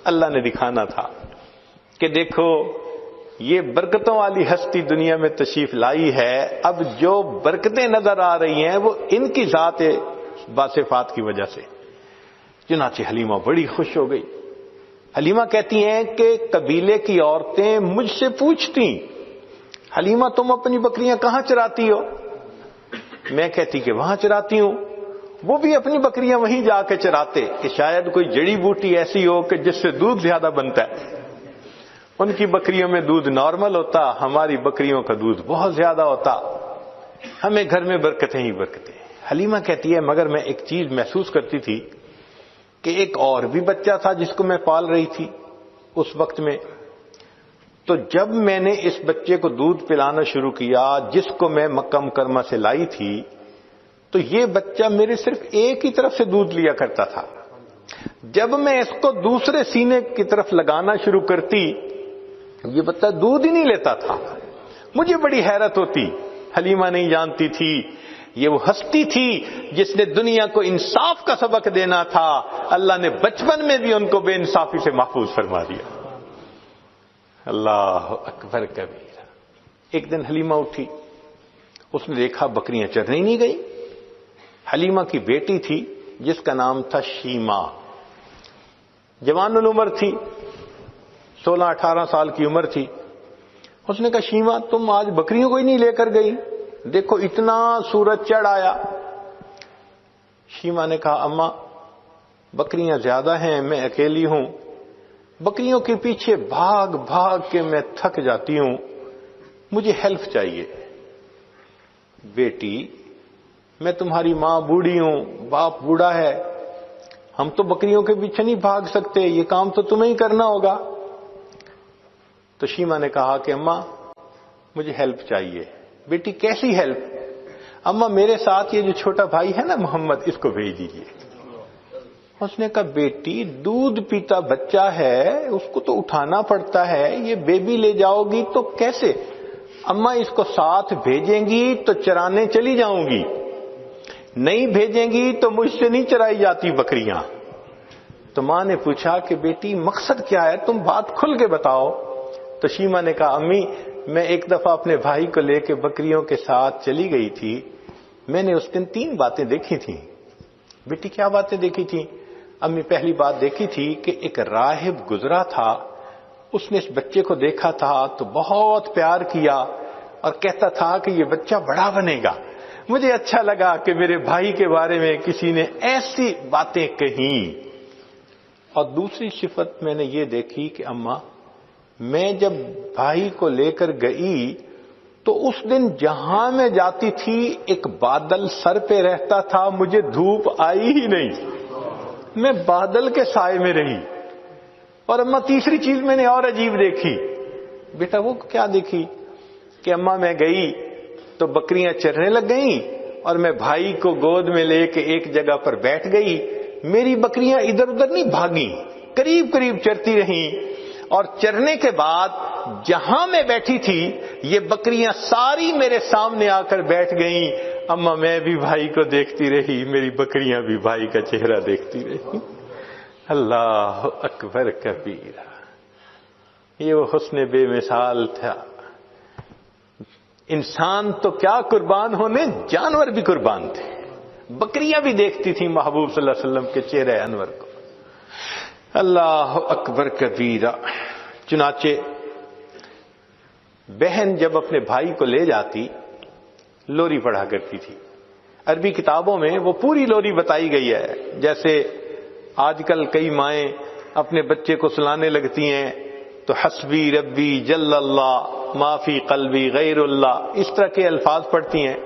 اللہ نے دکھانا تھا کہ دیکھو یہ برکتوں والی ہستی دنیا میں تشریف لائی ہے، اب جو برکتیں نظر آ رہی ہیں وہ ان کی ذات باصفات کی وجہ سے۔ چنانچہ حلیمہ بڑی خوش ہو گئی۔ حلیمہ کہتی ہیں کہ قبیلے کی عورتیں مجھ سے پوچھتی حلیمہ تم اپنی بکریاں کہاں چراتی ہو؟ میں کہتی کہ وہاں چراتی ہوں۔ وہ بھی اپنی بکریاں وہیں جا کے چراتے کہ شاید کوئی جڑی بوٹی ایسی ہو کہ جس سے دودھ زیادہ بنتا ہے۔ ان کی بکریوں میں دودھ نارمل ہوتا، ہماری بکریوں کا دودھ بہت زیادہ ہوتا، ہمیں گھر میں برکتیں ہی برکتیں۔ حلیمہ کہتی ہے مگر میں ایک چیز محسوس کرتی تھی کہ ایک اور بھی بچہ تھا جس کو میں پال رہی تھی اس وقت میں، تو جب میں نے اس بچے کو دودھ پلانا شروع کیا جس کو میں مکہ مکرمہ سے لائی تھی، تو یہ بچہ میرے صرف ایک ہی طرف سے دودھ لیا کرتا تھا۔ جب میں اس کو دوسرے سینے کی طرف لگانا شروع کرتی یہ بچہ دودھ ہی نہیں لیتا تھا۔ مجھے بڑی حیرت ہوتی، حلیمہ نہیں جانتی تھی یہ وہ ہستی تھی جس نے دنیا کو انصاف کا سبق دینا تھا، اللہ نے بچپن میں بھی ان کو بے انصافی سے محفوظ فرما دیا۔ اللہ اکبر کبیرہ۔ ایک دن حلیمہ اٹھی، اس نے دیکھا بکریاں چرنے نہیں گئی۔ حلیمہ کی بیٹی تھی جس کا نام تھا شیما، جوان العمر تھی، 16-18 سال کی عمر تھی۔ اس نے کہا شیما تم آج بکریوں کو ہی نہیں لے کر گئی، دیکھو اتنا سورج چڑھ آیا۔ شیما نے کہا اماں بکریاں زیادہ ہیں، میں اکیلی ہوں، بکریوں کے پیچھے بھاگ بھاگ کے میں تھک جاتی ہوں، مجھے ہیلپ چاہیے۔ بیٹی میں تمہاری ماں بوڑھی ہوں، باپ بوڑھا ہے، ہم تو بکریوں کے پیچھے نہیں بھاگ سکتے، یہ کام تو تمہیں ہی کرنا ہوگا۔ تو شیما نے کہا کہ اماں مجھے ہیلپ چاہیے۔ بیٹی کیسی ہیلپ؟ اماں میرے ساتھ یہ جو چھوٹا بھائی ہے نا محمد، اس کو بھیج دیجیے۔ اس نے کہا بیٹی دودھ پیتا بچہ ہے، اس کو تو اٹھانا پڑتا ہے، یہ بیبی لے جاؤ گی تو کیسے؟ اماں اس کو ساتھ بھیجیں گی تو چرانے چلی جاؤں گی، نہیں بھیجیں گی تو مجھ سے نہیں چرائی جاتی بکریاں۔ تو ماں نے پوچھا کہ بیٹی مقصد کیا ہے، تم بات کھل کے بتاؤ۔ تو شیما نے کہا امی میں ایک دفعہ اپنے بھائی کو لے کے بکریوں کے ساتھ چلی گئی تھی، میں نے اس دن 3 باتیں دیکھی تھیں۔ بیٹی کیا باتیں دیکھی تھیں؟ امی پہلی بات دیکھی تھی کہ ایک راہب گزرا تھا، اس نے اس بچے کو دیکھا تھا تو بہت پیار کیا، اور کہتا تھا کہ یہ بچہ بڑا بنے گا. مجھے اچھا لگا کہ میرے بھائی کے بارے میں کسی نے ایسی باتیں کہیں. اور دوسری صفت میں نے یہ دیکھی کہ اماں، میں جب بھائی کو لے کر گئی تو اس دن جہاں میں جاتی تھی ایک بادل سر پہ رہتا تھا، مجھے دھوپ آئی ہی نہیں، میں بادل کے سائے میں رہی. اور اماں تیسری چیز میں نے اور عجیب دیکھی. بیٹا وہ کیا دیکھی؟ کہ اماں میں گئی تو بکریاں چرنے لگ گئیں اور میں بھائی کو گود میں لے کے ایک جگہ پر بیٹھ گئی. میری بکریاں ادھر ادھر نہیں بھاگیں، قریب قریب چرتی رہیں. اور چرنے کے بعد جہاں میں بیٹھی تھی یہ بکریاں ساری میرے سامنے آ کر بیٹھ گئیں. اماں میں بھی بھائی کو دیکھتی رہی، میری بکریاں بھی بھائی کا چہرہ دیکھتی رہی. اللہ اکبر کبیرہ. یہ وہ حسن بے مثال تھا. انسان تو کیا قربان ہونے، جانور بھی قربان تھے. بکریاں بھی دیکھتی تھیں محبوب صلی اللہ علیہ وسلم کے چہرے انور کو. اللہ اکبر کبیرہ. چنانچہ بہن جب اپنے بھائی کو لے جاتی لوری پڑھا کرتی تھی. عربی کتابوں میں وہ پوری لوری بتائی گئی ہے. جیسے آج کل کئی مائیں اپنے بچے کو سلانے لگتی ہیں تو حسبی ربی جل اللہ ما فی قلبی غیر اللہ اس طرح کے الفاظ پڑھتی ہیں.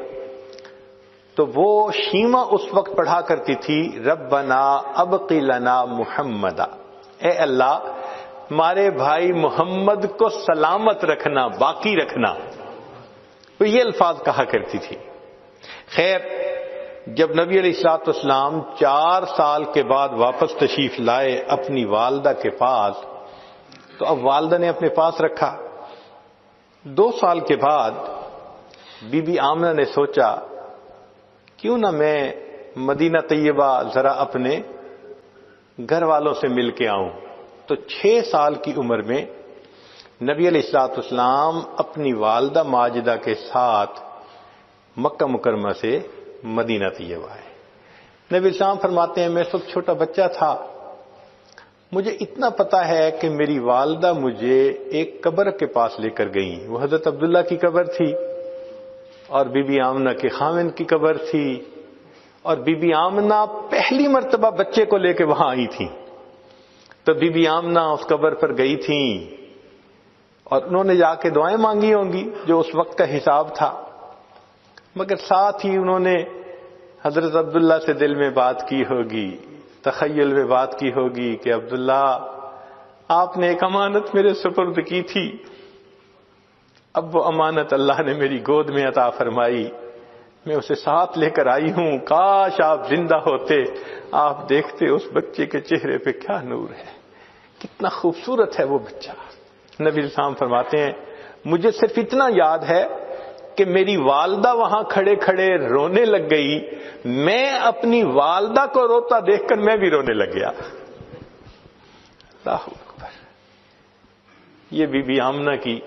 تو وہ شیما اس وقت پڑھا کرتی تھی ربنا ابقی لنا محمدا، اے اللہ ہمارے بھائی محمد کو سلامت رکھنا، باقی رکھنا. تو یہ الفاظ کہا کرتی تھی. خیر جب نبی علیہ الصلوۃ والسلام 4 سال کے بعد واپس تشریف لائے اپنی والدہ کے پاس تو اب والدہ نے اپنے پاس رکھا. 2 سال کے بعد بی بی آمنہ نے سوچا کیوں نہ میں مدینہ طیبہ ذرا اپنے گھر والوں سے مل کے آؤں. تو 6 سال کی عمر میں نبی علیہ الصلوۃ والسلام اپنی والدہ ماجدہ کے ساتھ مکہ مکرمہ سے مدینہ طیبہ آئے. نبی السلام فرماتے ہیں میں اس وقت چھوٹا بچہ تھا، مجھے اتنا پتا ہے کہ میری والدہ مجھے ایک قبر کے پاس لے کر گئیں. وہ حضرت عبداللہ کی قبر تھی اور بی بی آمنہ کے خاوند کی قبر تھی. اور بی بی آمنہ پہلی مرتبہ بچے کو لے کے وہاں آئی تھی. تو بی بی آمنہ اس قبر پر گئی تھیں اور انہوں نے جا کے دعائیں مانگی ہوں گی جو اس وقت کا حساب تھا. مگر ساتھ ہی انہوں نے حضرت عبداللہ سے دل میں بات کی ہوگی، تخیل میں بات کی ہوگی کہ عبداللہ آپ نے ایک امانت میرے سپرد کی تھی، اب وہ امانت اللہ نے میری گود میں عطا فرمائی، میں اسے ساتھ لے کر آئی ہوں. کاش آپ زندہ ہوتے، آپ دیکھتے اس بچے کے چہرے پہ کیا نور ہے، کتنا خوبصورت ہے وہ بچہ. نبی السلام فرماتے ہیں مجھے صرف اتنا یاد ہے کہ میری والدہ وہاں کھڑے کھڑے رونے لگ گئی، میں اپنی والدہ کو روتا دیکھ کر میں بھی رونے لگ گیا. اللہ اکبر. یہ بی بی آمنہ کی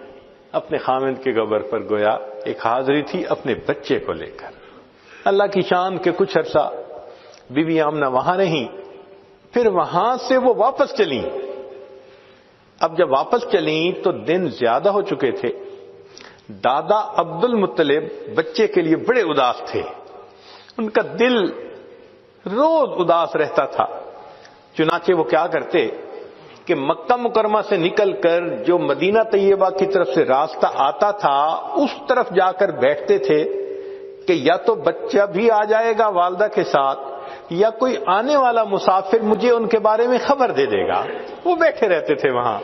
اپنے خاوند کے قبر پر گویا ایک حاضری تھی اپنے بچے کو لے کر. اللہ کی شان کے کچھ عرصہ بی بی آمنہ وہاں رہیں، پھر وہاں سے وہ واپس چلیں. اب جب واپس چلیں تو دن زیادہ ہو چکے تھے. دادا عبد المطلب بچے کے لیے بڑے اداس تھے، ان کا دل روز اداس رہتا تھا. چنانچہ وہ کیا کرتے کہ مکہ مکرمہ سے نکل کر جو مدینہ طیبہ کی طرف سے راستہ آتا تھا اس طرف جا کر بیٹھتے تھے کہ یا تو بچہ بھی آ جائے گا والدہ کے ساتھ یا کوئی آنے والا مسافر مجھے ان کے بارے میں خبر دے دے گا. وہ بیٹھے رہتے تھے وہاں،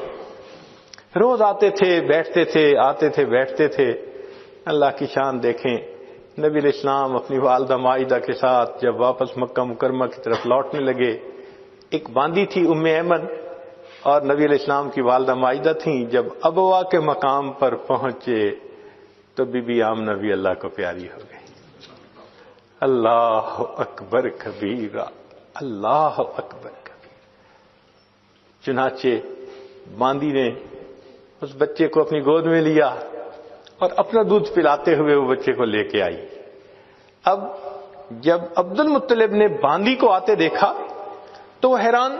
روز آتے تھے بیٹھتے تھے، آتے تھے بیٹھتے تھے. اللہ کی شان دیکھیں، نبی علیہ السلام اپنی والدہ مائدہ کے ساتھ جب واپس مکہ مکرمہ کی طرف لوٹنے لگے، ایک باندی تھی ام ایمن اور نبی علیہ السلام کی والدہ مائدہ تھیں. جب ابوا کے مقام پر پہنچے تو بی بی آمنہ بھی اللہ کو پیاری ہو گئی. اللہ اکبر کبیرہ، اللہ اکبر کبیرہ. چنانچہ باندی نے اس بچے کو اپنی گود میں لیا اور اپنا دودھ پلاتے ہوئے وہ بچے کو لے کے آئی. اب جب عبد المطلب نے باندی کو آتے دیکھا تو وہ حیران،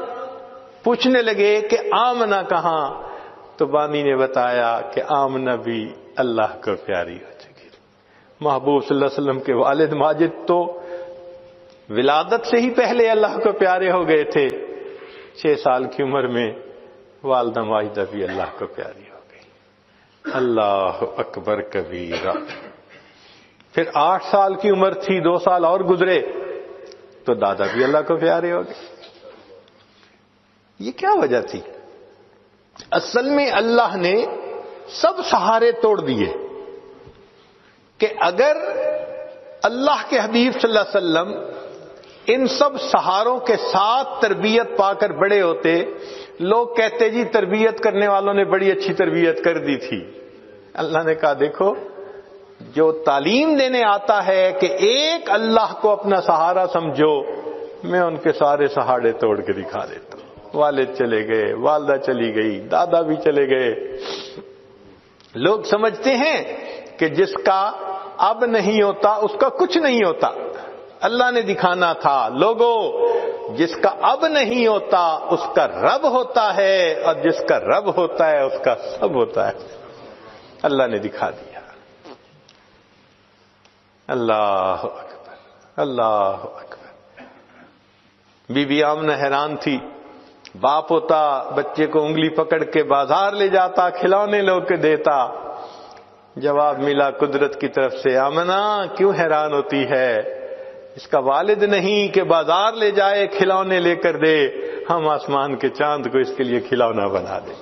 پوچھنے لگے کہ آمنہ کہاں؟ تو باندی نے بتایا کہ آمنہ بھی اللہ کو پیاری ہو چکی تھی۔ محبوب صلی اللہ علیہ وسلم کے والد ماجد تو ولادت سے ہی پہلے اللہ کو پیارے ہو گئے تھے، 6 سال کی عمر میں والدہ ماجدہ بھی اللہ کو پیاری ہو گئی۔ اللہ اکبر کبیرہ۔ پھر 8 سال کی عمر تھی، 2 سال اور گزرے تو دادا بھی اللہ کو پیارے ہو گئے۔ یہ کیا وجہ تھی؟ اصل میں اللہ نے سب سہارے توڑ دیے کہ اگر اللہ کے حبیب صلی اللہ علیہ وسلم ان سب سہاروں کے ساتھ تربیت پا کر بڑے ہوتے، لوگ کہتے جی تربیت کرنے والوں نے بڑی اچھی تربیت کر دی تھی۔ اللہ نے کہا دیکھو، جو تعلیم دینے آتا ہے کہ ایک اللہ کو اپنا سہارا سمجھو، میں ان کے سارے سہارے توڑ کے دکھا دیتا ہوں۔ والد چلے گئے، والدہ چلی گئی، دادا بھی چلے گئے۔ لوگ سمجھتے ہیں کہ جس کا اب نہیں ہوتا اس کا کچھ نہیں ہوتا۔ اللہ نے دکھانا تھا لوگوں، جس کا اب نہیں ہوتا اس کا رب ہوتا ہے، اور جس کا رب ہوتا ہے اس کا سب ہوتا ہے۔ اللہ نے دکھا دیا۔ اللہ اکبر، اللہ اکبر۔ بی بی آمنہ حیران تھی، باپ ہوتا بچے کو انگلی پکڑ کے بازار لے جاتا، کھلونے لو کے دیتا۔ جواب ملا قدرت کی طرف سے، آمنہ کیوں حیران ہوتی ہے؟ اس کا والد نہیں کہ بازار لے جائے کھلونے لے کر دے، ہم آسمان کے چاند کو اس کے لیے کھلونا بنا دیں۔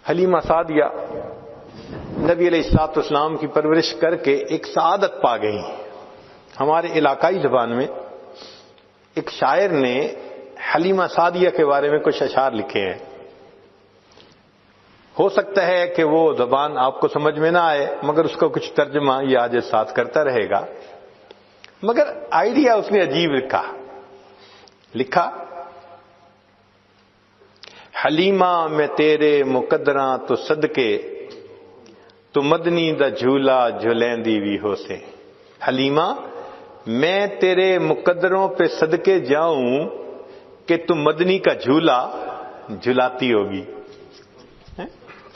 حلیمہ سعدیہ نبی علیہ الصلوۃ والسلام کی پرورش کر کے ایک سعادت پا گئی۔ ہمارے علاقائی زبان میں ایک شاعر نے حلیمہ سعدیہ کے بارے میں کچھ اشعار لکھے ہیں۔ ہو سکتا ہے کہ وہ زبان آپ کو سمجھ میں نہ آئے، مگر اس کا کچھ ترجمہ یہ آج ساتھ کرتا رہے گا۔ مگر آئیڈیا اس نے عجیب لکھا حلیمہ میں تیرے مقدراں تو صدقے، تو مدنی دا جھولا جھلیندی بھی ہو سے۔ حلیمہ میں تیرے مقدروں پہ صدقے جاؤں کہ تو مدنی کا جھولا جھلاتی ہوگی۔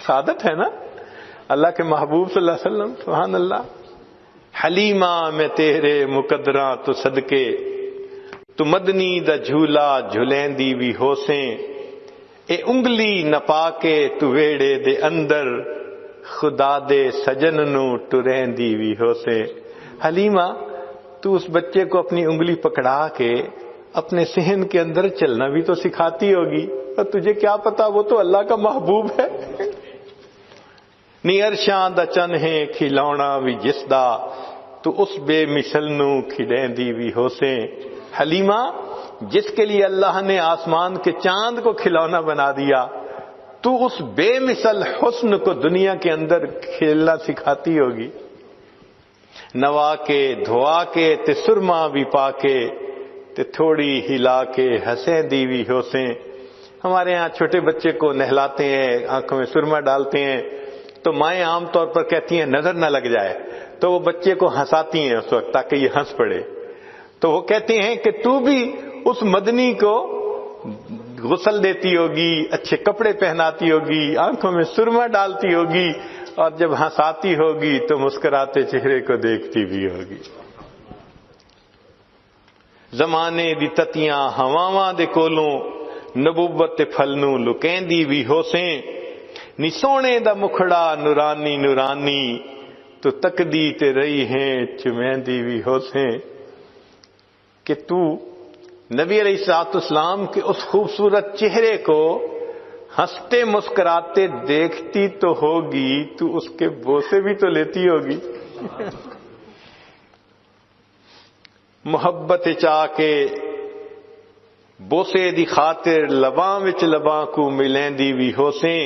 سعادت ہے نا اللہ کے محبوب صلی اللہ علیہ وسلم، سبحان اللہ۔ حلیمہ میں تیرے مقدراں تو صدقے، تو مدنی دا جھولا جھلیندی بھی ہو سے۔ اے انگلی نپا کے تو ویڑے دے اندر، خدا دے سجن نو ٹریندی بھی ہو سے۔ حلیمہ تو اس بچے کو اپنی انگلی پکڑا کے اپنے صحن کے اندر چلنا بھی تو سکھاتی ہوگی، اور تجھے کیا پتا وہ تو اللہ کا محبوب ہے۔ نی عرشاں دا چن ہے کھلونا بھی جس دا، تو اس بے مثل نو کھلیندی بھی ہو سے۔ حلیمہ جس کے لیے اللہ نے آسمان کے چاند کو کھلونا بنا دیا، تو اس بے مثل حسن کو دنیا کے اندر کھیلنا سکھاتی ہوگی۔ نوا کے دھوا کے تے سرما بھی پا کے، تے تھوڑی ہلا کے ہنسیں دی بھی ہو سے۔ ہمارے ہاں چھوٹے بچے کو نہلاتے ہیں، آنکھوں میں سرما ڈالتے ہیں، تو مائیں عام طور پر کہتی ہیں نظر نہ لگ جائے، تو وہ بچے کو ہنساتی ہیں اس وقت تاکہ یہ ہنس پڑے۔ تو وہ کہتے ہیں کہ تو بھی اس مدنی کو غسل دیتی ہوگی، اچھے کپڑے پہناتی ہوگی، آنکھوں میں سرما ڈالتی ہوگی، اور جب ہنساتی ہوگی تو مسکراتے چہرے کو دیکھتی بھی ہوگی۔ زمانے دی تتیاں ہواواں دے کولوں، نبوت تے پھل نو لکیندی بھی ہو سیں۔ نی سونے دا مکھڑا نورانی نورانی، تو تکدی تے رہی ہیں چمیندی بھی ہو سیں۔ کہ تو نبی علیہ الصلوۃ والسلام کے اس خوبصورت چہرے کو ہنستے مسکراتے دیکھتی تو ہوگی، تو اس کے بوسے بھی تو لیتی ہوگی۔ محبت چاہ کے بوسے دی خاطر لباں وچ لباں کو ملیندی بھی ہو سیں۔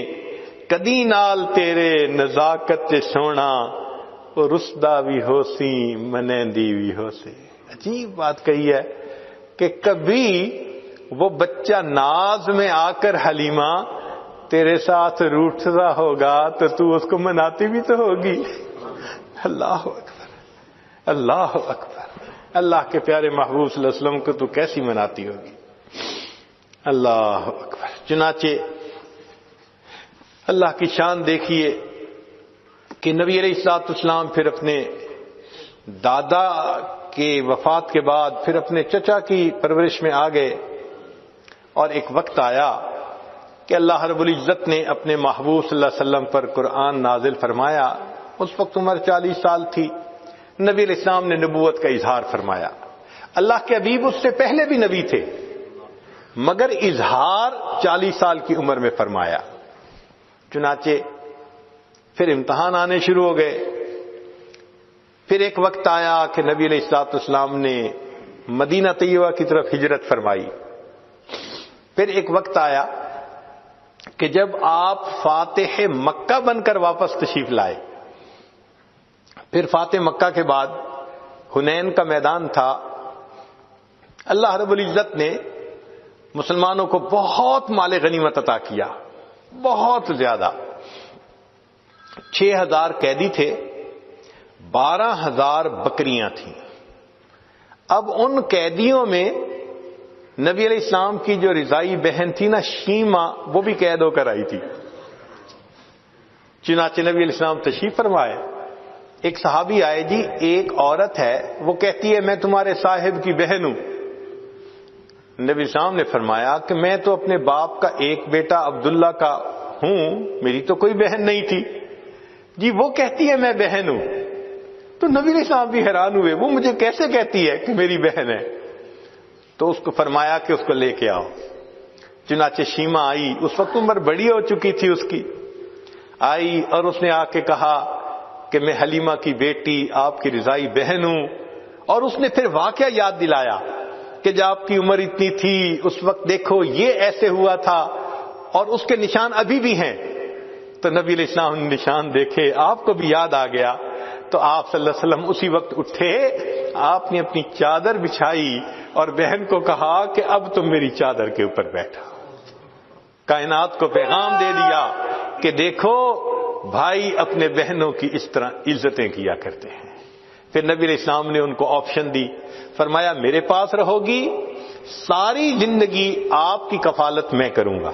کدی نال تیرے نزاکت سونا، اور رسدا بھی ہو سی منیندی بھی ہو سے۔ عجیب بات کہی ہے کہ کبھی وہ بچہ ناز میں آ کر حلیمہ تیرے ساتھ روٹھتا ہوگا تو اس کو مناتی بھی تو ہوگی۔ اللہ اکبر، اللہ اکبر۔ اللہ کے پیارے محبوب صلی اللہ علیہ وسلم کو تو کیسی مناتی ہوگی. اللہ اکبر. چنانچہ اللہ کی شان دیکھیے کہ نبی علیہ الصلوۃ والسلام پھر اپنے دادا کے وفات کے بعد پھر اپنے چچا کی پرورش میں آ گئے، اور ایک وقت آیا کہ اللہ رب العزت نے اپنے محبوب صلی اللہ علیہ وسلم پر قرآن نازل فرمایا. اس وقت عمر 40 سال تھی. نبی علیہ السلام نے نبوت کا اظہار فرمایا. اللہ کے حبیب اس سے پہلے بھی نبی تھے، مگر اظہار 40 سال کی عمر میں فرمایا. چنانچہ پھر امتحان آنے شروع ہو گئے. پھر ایک وقت آیا کہ نبی علیہ الصلوۃ والسلام نے مدینہ طیبہ کی طرف ہجرت فرمائی. پھر ایک وقت آیا کہ جب آپ فاتح مکہ بن کر واپس تشریف لائے. پھر فاتح مکہ کے بعد حنین کا میدان تھا. اللہ رب العزت نے مسلمانوں کو بہت مال غنیمت عطا کیا، بہت زیادہ. 6000 قیدی تھے، 12,000 بکریاں تھیں. اب ان قیدیوں میں نبی علیہ السلام کی جو رضائی بہن تھی نا شیما، وہ بھی قید ہو کر آئی تھی. چنانچہ نبی علیہ السلام تشریف فرمائے. ایک صحابی آئے، جی ایک عورت ہے وہ کہتی ہے میں تمہارے صاحب کی بہن ہوں. نبی السلام نے فرمایا کہ میں تو اپنے باپ کا ایک بیٹا عبداللہ کا ہوں، میری تو کوئی بہن نہیں تھی. جی وہ کہتی ہے میں بہن ہوں. تو نبی علیہ السلام بھی حیران ہوئے، وہ مجھے کیسے کہتی ہے کہ میری بہن ہے؟ تو اس کو فرمایا کہ اس کو لے کے آؤ. چنانچہ شیما آئی، اس وقت عمر بڑی ہو چکی تھی اس کی. آئی اور اس نے آ کے کہا کہ میں حلیمہ کی بیٹی آپ کی رضائی بہن ہوں. اور اس نے پھر واقعہ یاد دلایا کہ جب آپ کی عمر اتنی تھی اس وقت دیکھو یہ ایسے ہوا تھا، اور اس کے نشان ابھی بھی ہیں. تو نبی علیہ السلام نے نشان دیکھے، آپ کو بھی یاد آ گیا. تو آپ صلی اللہ علیہ وسلم اسی وقت اٹھے، آپ نے اپنی چادر بچھائی اور بہن کو کہا کہ اب تم میری چادر کے اوپر بیٹھا. کائنات کو پیغام دے دیا کہ دیکھو بھائی اپنے بہنوں کی اس طرح عزتیں کیا کرتے ہیں. پھر نبی علیہ السلام نے ان کو آپشن دی، فرمایا میرے پاس رہو گی، ساری زندگی آپ کی کفالت میں کروں گا.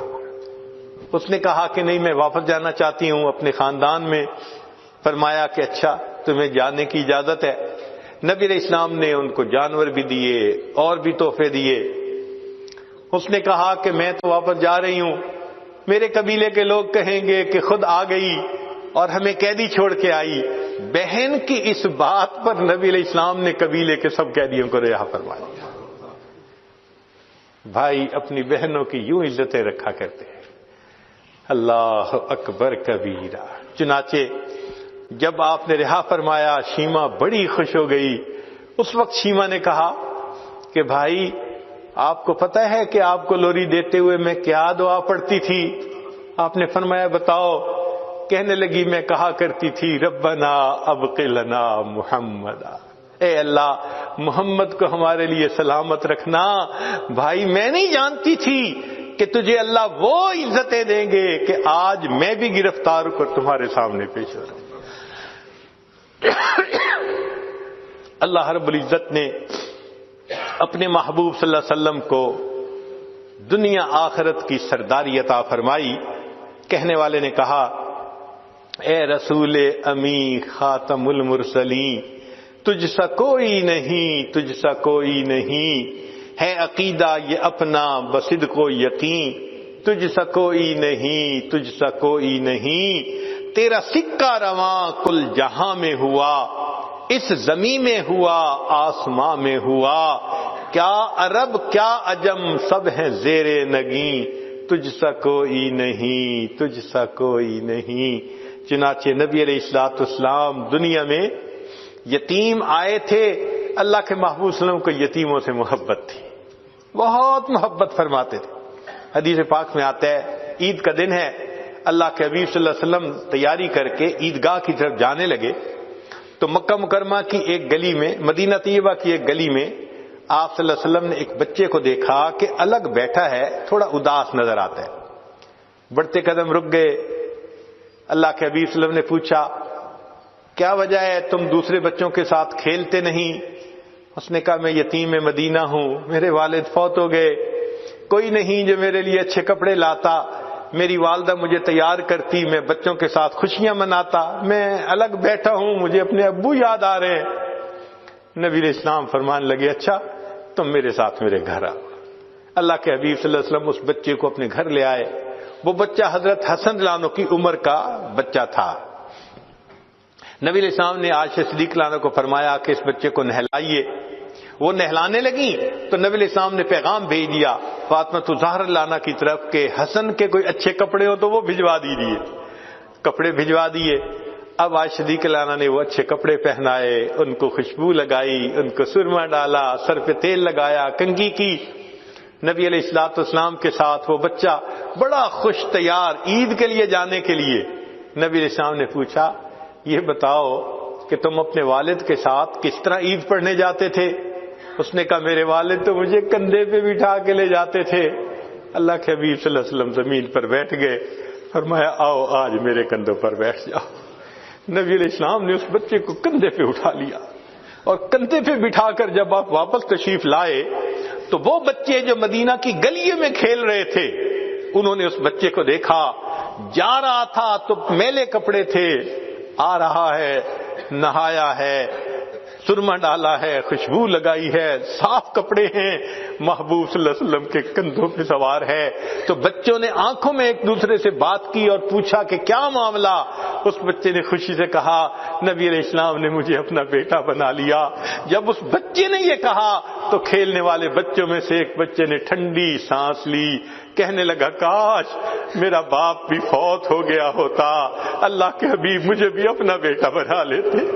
اس نے کہا کہ نہیں میں واپس جانا چاہتی ہوں اپنے خاندان میں. فرمایا کہ اچھا تمہیں جانے کی اجازت ہے. نبی علیہ السلام نے ان کو جانور بھی دیے اور بھی تحفے دیے. اس نے کہا کہ میں تو واپس جا رہی ہوں، میرے قبیلے کے لوگ کہیں گے کہ خود آ گئی اور ہمیں قیدی چھوڑ کے آئی. بہن کی اس بات پر نبی علیہ السلام نے قبیلے کے سب قیدیوں کو رہا فرما دیا. بھائی اپنی بہنوں کی یوں عزتیں رکھا کرتے ہیں. اللہ اکبر کبیرہ. چنانچہ جب آپ نے رہا فرمایا شیما بڑی خوش ہو گئی. اس وقت شیما نے کہا کہ بھائی آپ کو پتہ ہے کہ آپ کو لوری دیتے ہوئے میں کیا دعا پڑھتی تھی؟ آپ نے فرمایا بتاؤ. کہنے لگی میں کہا کرتی تھی ربنا ابق لنا محمدا، اے اللہ محمد کو ہمارے لیے سلامت رکھنا. بھائی میں نہیں جانتی تھی کہ تجھے اللہ وہ عزتیں دیں گے کہ آج میں بھی گرفتار ہو کر تمہارے سامنے پیش ہو رہا ہوں. اللہ رب العزت نے اپنے محبوب صلی اللہ علیہ وسلم کو دنیا آخرت کی سرداری عطا فرمائی. کہنے والے نے کہا اے رسول امی خاتم المرسلین، تجھ سا کوئی نہیں، تجھ سا کوئی نہیں، ہے عقیدہ یہ اپنا بصدق و یقین، تجھ سا کوئی نہیں، تجھ سا کوئی نہیں. تیرا سکہ رواں کل جہاں میں ہوا، اس زمین میں ہوا، آسماں میں ہوا. کیا عرب کیا عجم سب ہیں زیر نگیں، تجھ سا کوئی نہیں، تجھ سا کوئی نہیں. چنانچہ نبی علیہ الصلوۃ والسلام دنیا میں یتیم آئے تھے. اللہ کے محبوب صلی اللہ علیہ وسلم کو یتیموں سے محبت تھی، بہت محبت فرماتے تھے. حدیث پاک میں آتا ہے عید کا دن ہے، اللہ کے حبیب صلی اللہ علیہ وسلم تیاری کر کے عیدگاہ کی طرف جانے لگے تو مکہ مکرمہ کی ایک گلی میں، مدینہ طیبہ کی ایک گلی میں آپ صلی اللہ علیہ وسلم نے ایک بچے کو دیکھا کہ الگ بیٹھا ہے، تھوڑا اداس نظر آتا ہے. بڑھتے قدم رک گئے. اللہ کے حبیب صلی اللہ علیہ وسلم نے پوچھا کیا وجہ ہے، تم دوسرے بچوں کے ساتھ کھیلتے نہیں؟ اس نے کہا میں یتیم مدینہ ہوں، میرے والد فوت ہو گئے، کوئی نہیں جو میرے لیے اچھے کپڑے لاتا، میری والدہ مجھے تیار کرتی، میں بچوں کے ساتھ خوشیاں مناتا، میں الگ بیٹھا ہوں، مجھے اپنے ابو یاد آ رہے ہیں۔ نبی علیہ السلام فرمان لگے اچھا تم میرے ساتھ میرے گھر آؤ۔ اللہ کے حبیب صلی اللہ علیہ وسلم اس بچے کو اپنے گھر لے آئے۔ وہ بچہ حضرت حسن لانو کی عمر کا بچہ تھا۔ نبی علیہ السلام نے عائشہ صدیقہ لانو کو فرمایا کہ اس بچے کو نہلائیے۔ وہ نہلانے لگیں تو نبی علیہ السلام نے پیغام بھیج دیا فاطمہ زہرا لانا کی طرف کہ حسن کے کوئی اچھے کپڑے ہو تو وہ بھجوا دیجیے۔ کپڑے بھجوا دیے۔ اب عائشہ صدیقہ لانا نے وہ اچھے کپڑے پہنائے، ان کو خوشبو لگائی، ان کو سرما ڈالا، سر پہ تیل لگایا، کنگھی کی۔ نبی علیہ الصلوۃ والسلام کے ساتھ وہ بچہ بڑا خوش تیار عید کے لیے جانے کے لیے۔ نبی علیہ السلام نے پوچھا یہ بتاؤ کہ تم اپنے والد کے ساتھ کس طرح عید پڑھنے جاتے تھے؟ اس نے کہا میرے والد تو مجھے کندھے پہ بٹھا کے لے جاتے تھے۔ اللہ کے حبیب صلی اللہ علیہ وسلم زمین پر بیٹھ گئے، فرمایا آؤ آج میرے کندھوں پر بیٹھ جاؤ۔ نبی علیہ السلام نے اس بچے کو کندھے پہ اٹھا لیا اور کندھے پہ بٹھا کر جب آپ واپس تشریف لائے تو وہ بچے جو مدینہ کی گلیے میں کھیل رہے تھے انہوں نے اس بچے کو دیکھا، جا رہا تھا تو میلے کپڑے تھے، آ رہا ہے نہایا ہے، سرما ڈالا ہے، خوشبو لگائی ہے، صاف کپڑے ہیں، محبوب صلی اللہ علیہ وسلم کے کندھوں پہ سوار ہے۔ تو بچوں نے آنکھوں میں ایک دوسرے سے بات کی اور پوچھا کہ کیا معاملہ؟ اس بچے نے خوشی سے کہا نبی علیہ السلام نے مجھے اپنا بیٹا بنا لیا۔ جب اس بچے نے یہ کہا تو کھیلنے والے بچوں میں سے ایک بچے نے ٹھنڈی سانس لی، کہنے لگا کاش میرا باپ بھی فوت ہو گیا ہوتا، اللہ کے حبیب مجھے بھی اپنا بیٹا بنا لیتے۔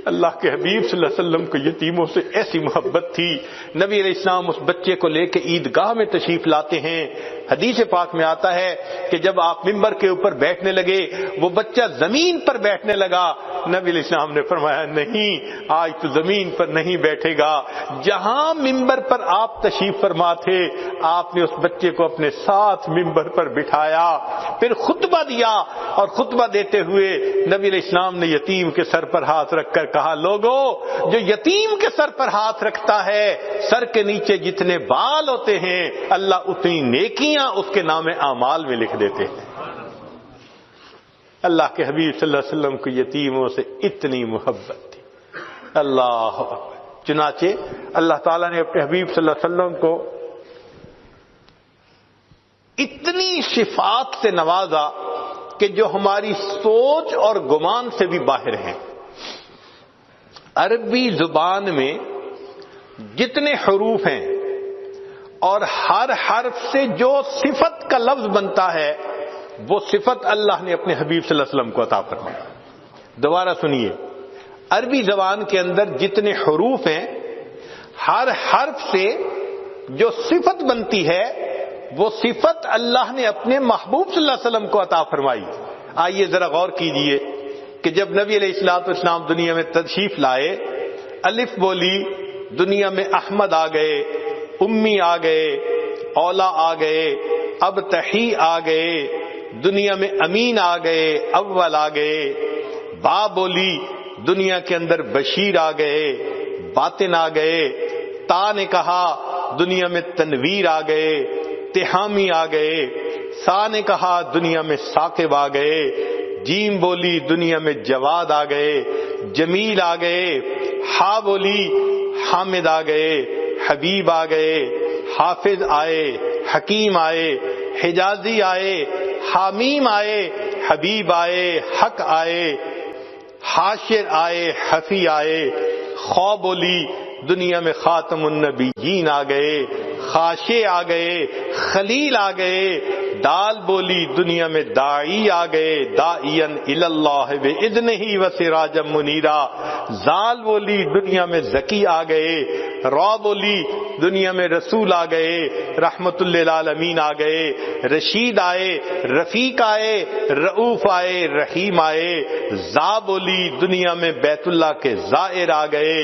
اللہ کے حبیب صلی اللہ علیہ وسلم کو یتیموں سے ایسی محبت تھی۔ نبی علیہ السلام اس بچے کو لے کے عیدگاہ میں تشریف لاتے ہیں۔ حدیث پاک میں آتا ہے کہ جب آپ ممبر کے اوپر بیٹھنے لگے وہ بچہ زمین پر بیٹھنے لگا۔ نبی علیہ السلام نے فرمایا نہیں آج تو زمین پر نہیں بیٹھے گا، جہاں ممبر پر آپ تشریف فرما تھے آپ نے اس بچے کو اپنے ساتھ ممبر پر بٹھایا، پھر خطبہ دیا اور خطبہ دیتے ہوئے نبی علیہ السلام نے یتیم کے سر پر ہاتھ رکھ کر کہا لوگو جو یتیم کے سر پر ہاتھ رکھتا ہے سر کے نیچے جتنے بال ہوتے ہیں اللہ اتنی نیکیاں اس کے نام اعمال میں لکھ دیتے ہیں۔ اللہ کے حبیب صلی اللہ علیہ وسلم کو یتیموں سے اتنی محبت تھی۔ اللہ چنانچہ اللہ تعالیٰ نے اپنے حبیب صلی اللہ علیہ وسلم کو اتنی صفات سے نوازا کہ جو ہماری سوچ اور گمان سے بھی باہر ہیں۔ عربی زبان میں جتنے حروف ہیں اور ہر حرف سے جو صفت کا لفظ بنتا ہے وہ صفت اللہ نے اپنے حبیب صلی اللہ علیہ وسلم کو عطا فرمائی۔ دوبارہ سنیے، عربی زبان کے اندر جتنے حروف ہیں ہر حرف سے جو صفت بنتی ہے وہ صفت اللہ نے اپنے محبوب صلی اللہ علیہ وسلم کو عطا فرمائی۔ آئیے ذرا غور کیجئے کہ جب نبی علیہ الصلوۃ والسلام دنیا میں تشریف لائے، الف بولی، دنیا میں احمد آ گئے، امی آ گئے، اولا آ گئے، ابتحی آ گئے، دنیا میں امین آ گئے، اول آ گئے، با بولی، دنیا کے اندر بشیر آ گئے، باطن آ گئے، تا نے کہا دنیا میں تنویر آ گئے، تہامی آ گئے، سا نے کہا دنیا میں ثاقب آ گئے، جیم بولی دنیا میں جواد آ گئے، جمیل آ گئے، ہا بولی حامد آ گئے، حبیب آ گئے، حافظ آئے، حکیم آئے، حجازی آئے، حامیم آئے، حبیب آئے، حق آئے، حاشر آئے، حفی آئے، خو بولی دنیا میں خاتم النبیین آ گئے، خاشع آ گئے، خلیل آ گئے، دال بولی دنیا میں داعی آ گئے، داعین الی اللہ باذنہ وسراجا منیرا، زال بولی دنیا میں زکی آ گئے، را بولی دنیا میں رسول آ گئے، رحمت للعالمین آ گئے، رشید آئے، رفیق آئے، رؤوف آئے، رحیم آئے، زا بولی دنیا میں بیت اللہ کے زائر آ گئے،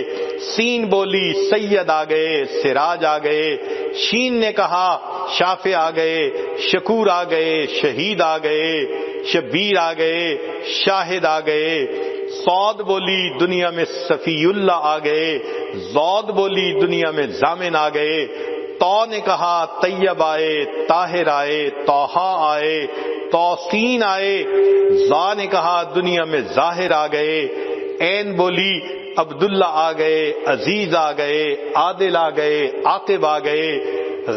سین بولی سید آ گئے، سراج آ گئے، شین نے کہا شافع آ گئے، شکور آ گئے، شہید آ گئے، شبیر آ گئے، شاہد آ گئے، صاد بولی دنیا میں صفی اللہ آ گئے، زود بولی دنیا میں ضامن آ گئے، تو نے کہا طیب آئے، طاہر آئے، طٰہٰ آئے، توسین آئے، زا نے کہا دنیا میں ظاہر آ گئے، عین بولی عبداللہ آ گئے، عزیز آ گئے، عادل آ گئے، عاقب آ گئے،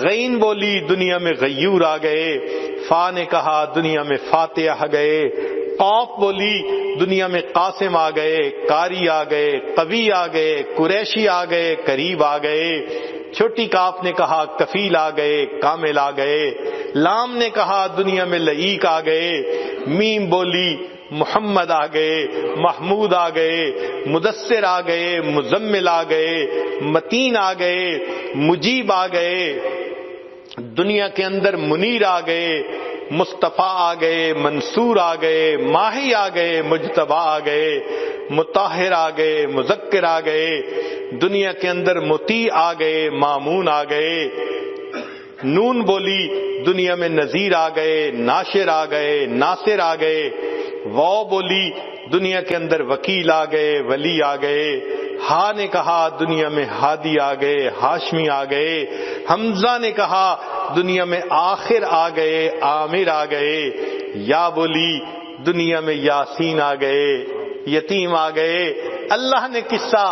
غین بولی دنیا میں غیور آ گئے، فا نے کہا دنیا میں فاتح آ گئے، قاف بولی دنیا میں قاسم آ گئے، قاری آ گئے، قوی آ گئے، قریشی آ گئے، قریب آ گئے، چھوٹی کاف نے کہا کفیل آ گئے، کامل آ گئے، لام نے کہا دنیا میں لعیق آ گئے، میم بولی محمد آ گئے، محمود آ گئے، مدثر آ گئے، مزمل آ گئے، متین آ گئے، مجیب آ گئے، دنیا کے اندر منیر آ گئے، مصطفیٰ آ گئے، منصور آ گئے، ماہی آ گئے، مجتبیٰ آ گئے، مطہر آ گئے، مذکر آ گئے، دنیا کے اندر مطیع آ گئے، مامون آ گئے، نون بولی دنیا میں نذیر آ گئے، ناشر آ گئے، ناصر آ گئے، واو بولی دنیا کے اندر وکیل آ گئے، ولی آ گئے، ہا نے کہا دنیا میں ہادی آ گئے، ہاشمی آ گئے، حمزہ نے کہا دنیا میں آخر آ گئے، عامر آ گئے، یا بولی دنیا میں یاسین آ گئے، یتیم آ گئے۔ اللہ نے قصہ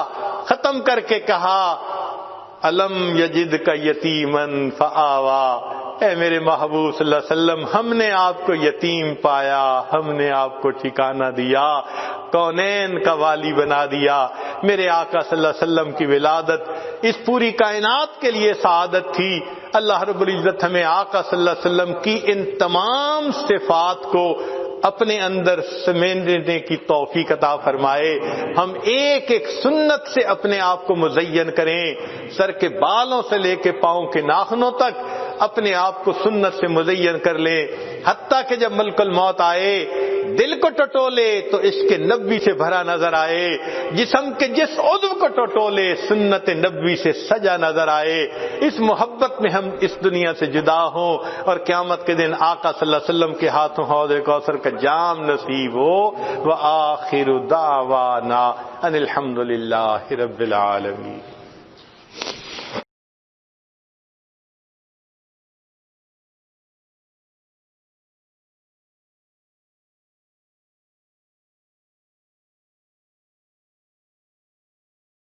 ختم کر کے کہا الم یجد کا یتیمن فآوا، اے میرے محبوب صلی اللہ علیہ وسلم، ہم نے آپ کو یتیم پایا، ہم نے آپ کو ٹھکانہ دیا، کونین کا والی بنا دیا۔ میرے آقا صلی اللہ علیہ وسلم کی ولادت اس پوری کائنات کے لیے سعادت تھی۔ اللہ رب العزت ہمیں آقا صلی اللہ علیہ وسلم کی ان تمام صفات کو اپنے اندر سمیٹنے کی توفیق عطا فرمائے۔ ہم ایک ایک سنت سے اپنے آپ کو مزین کریں، سر کے بالوں سے لے کے پاؤں کے ناخنوں تک اپنے آپ کو سنت سے مزین کر لیں، حتیٰ کہ جب ملک الموت آئے دل کو ٹٹولے تو عشق نبوی سے بھرا نظر آئے، جسم کے جس عضو کو ٹٹولے سنت نبوی سے سجا نظر آئے۔ اس محبت میں ہم اس دنیا سے جدا ہوں اور قیامت کے دن آقا صلی اللہ علیہ وسلم کے ہاتھوں حوض کوثر کا جام نصیب ہو۔ وآخر دعوانا ان الحمد للہ رب العالمین۔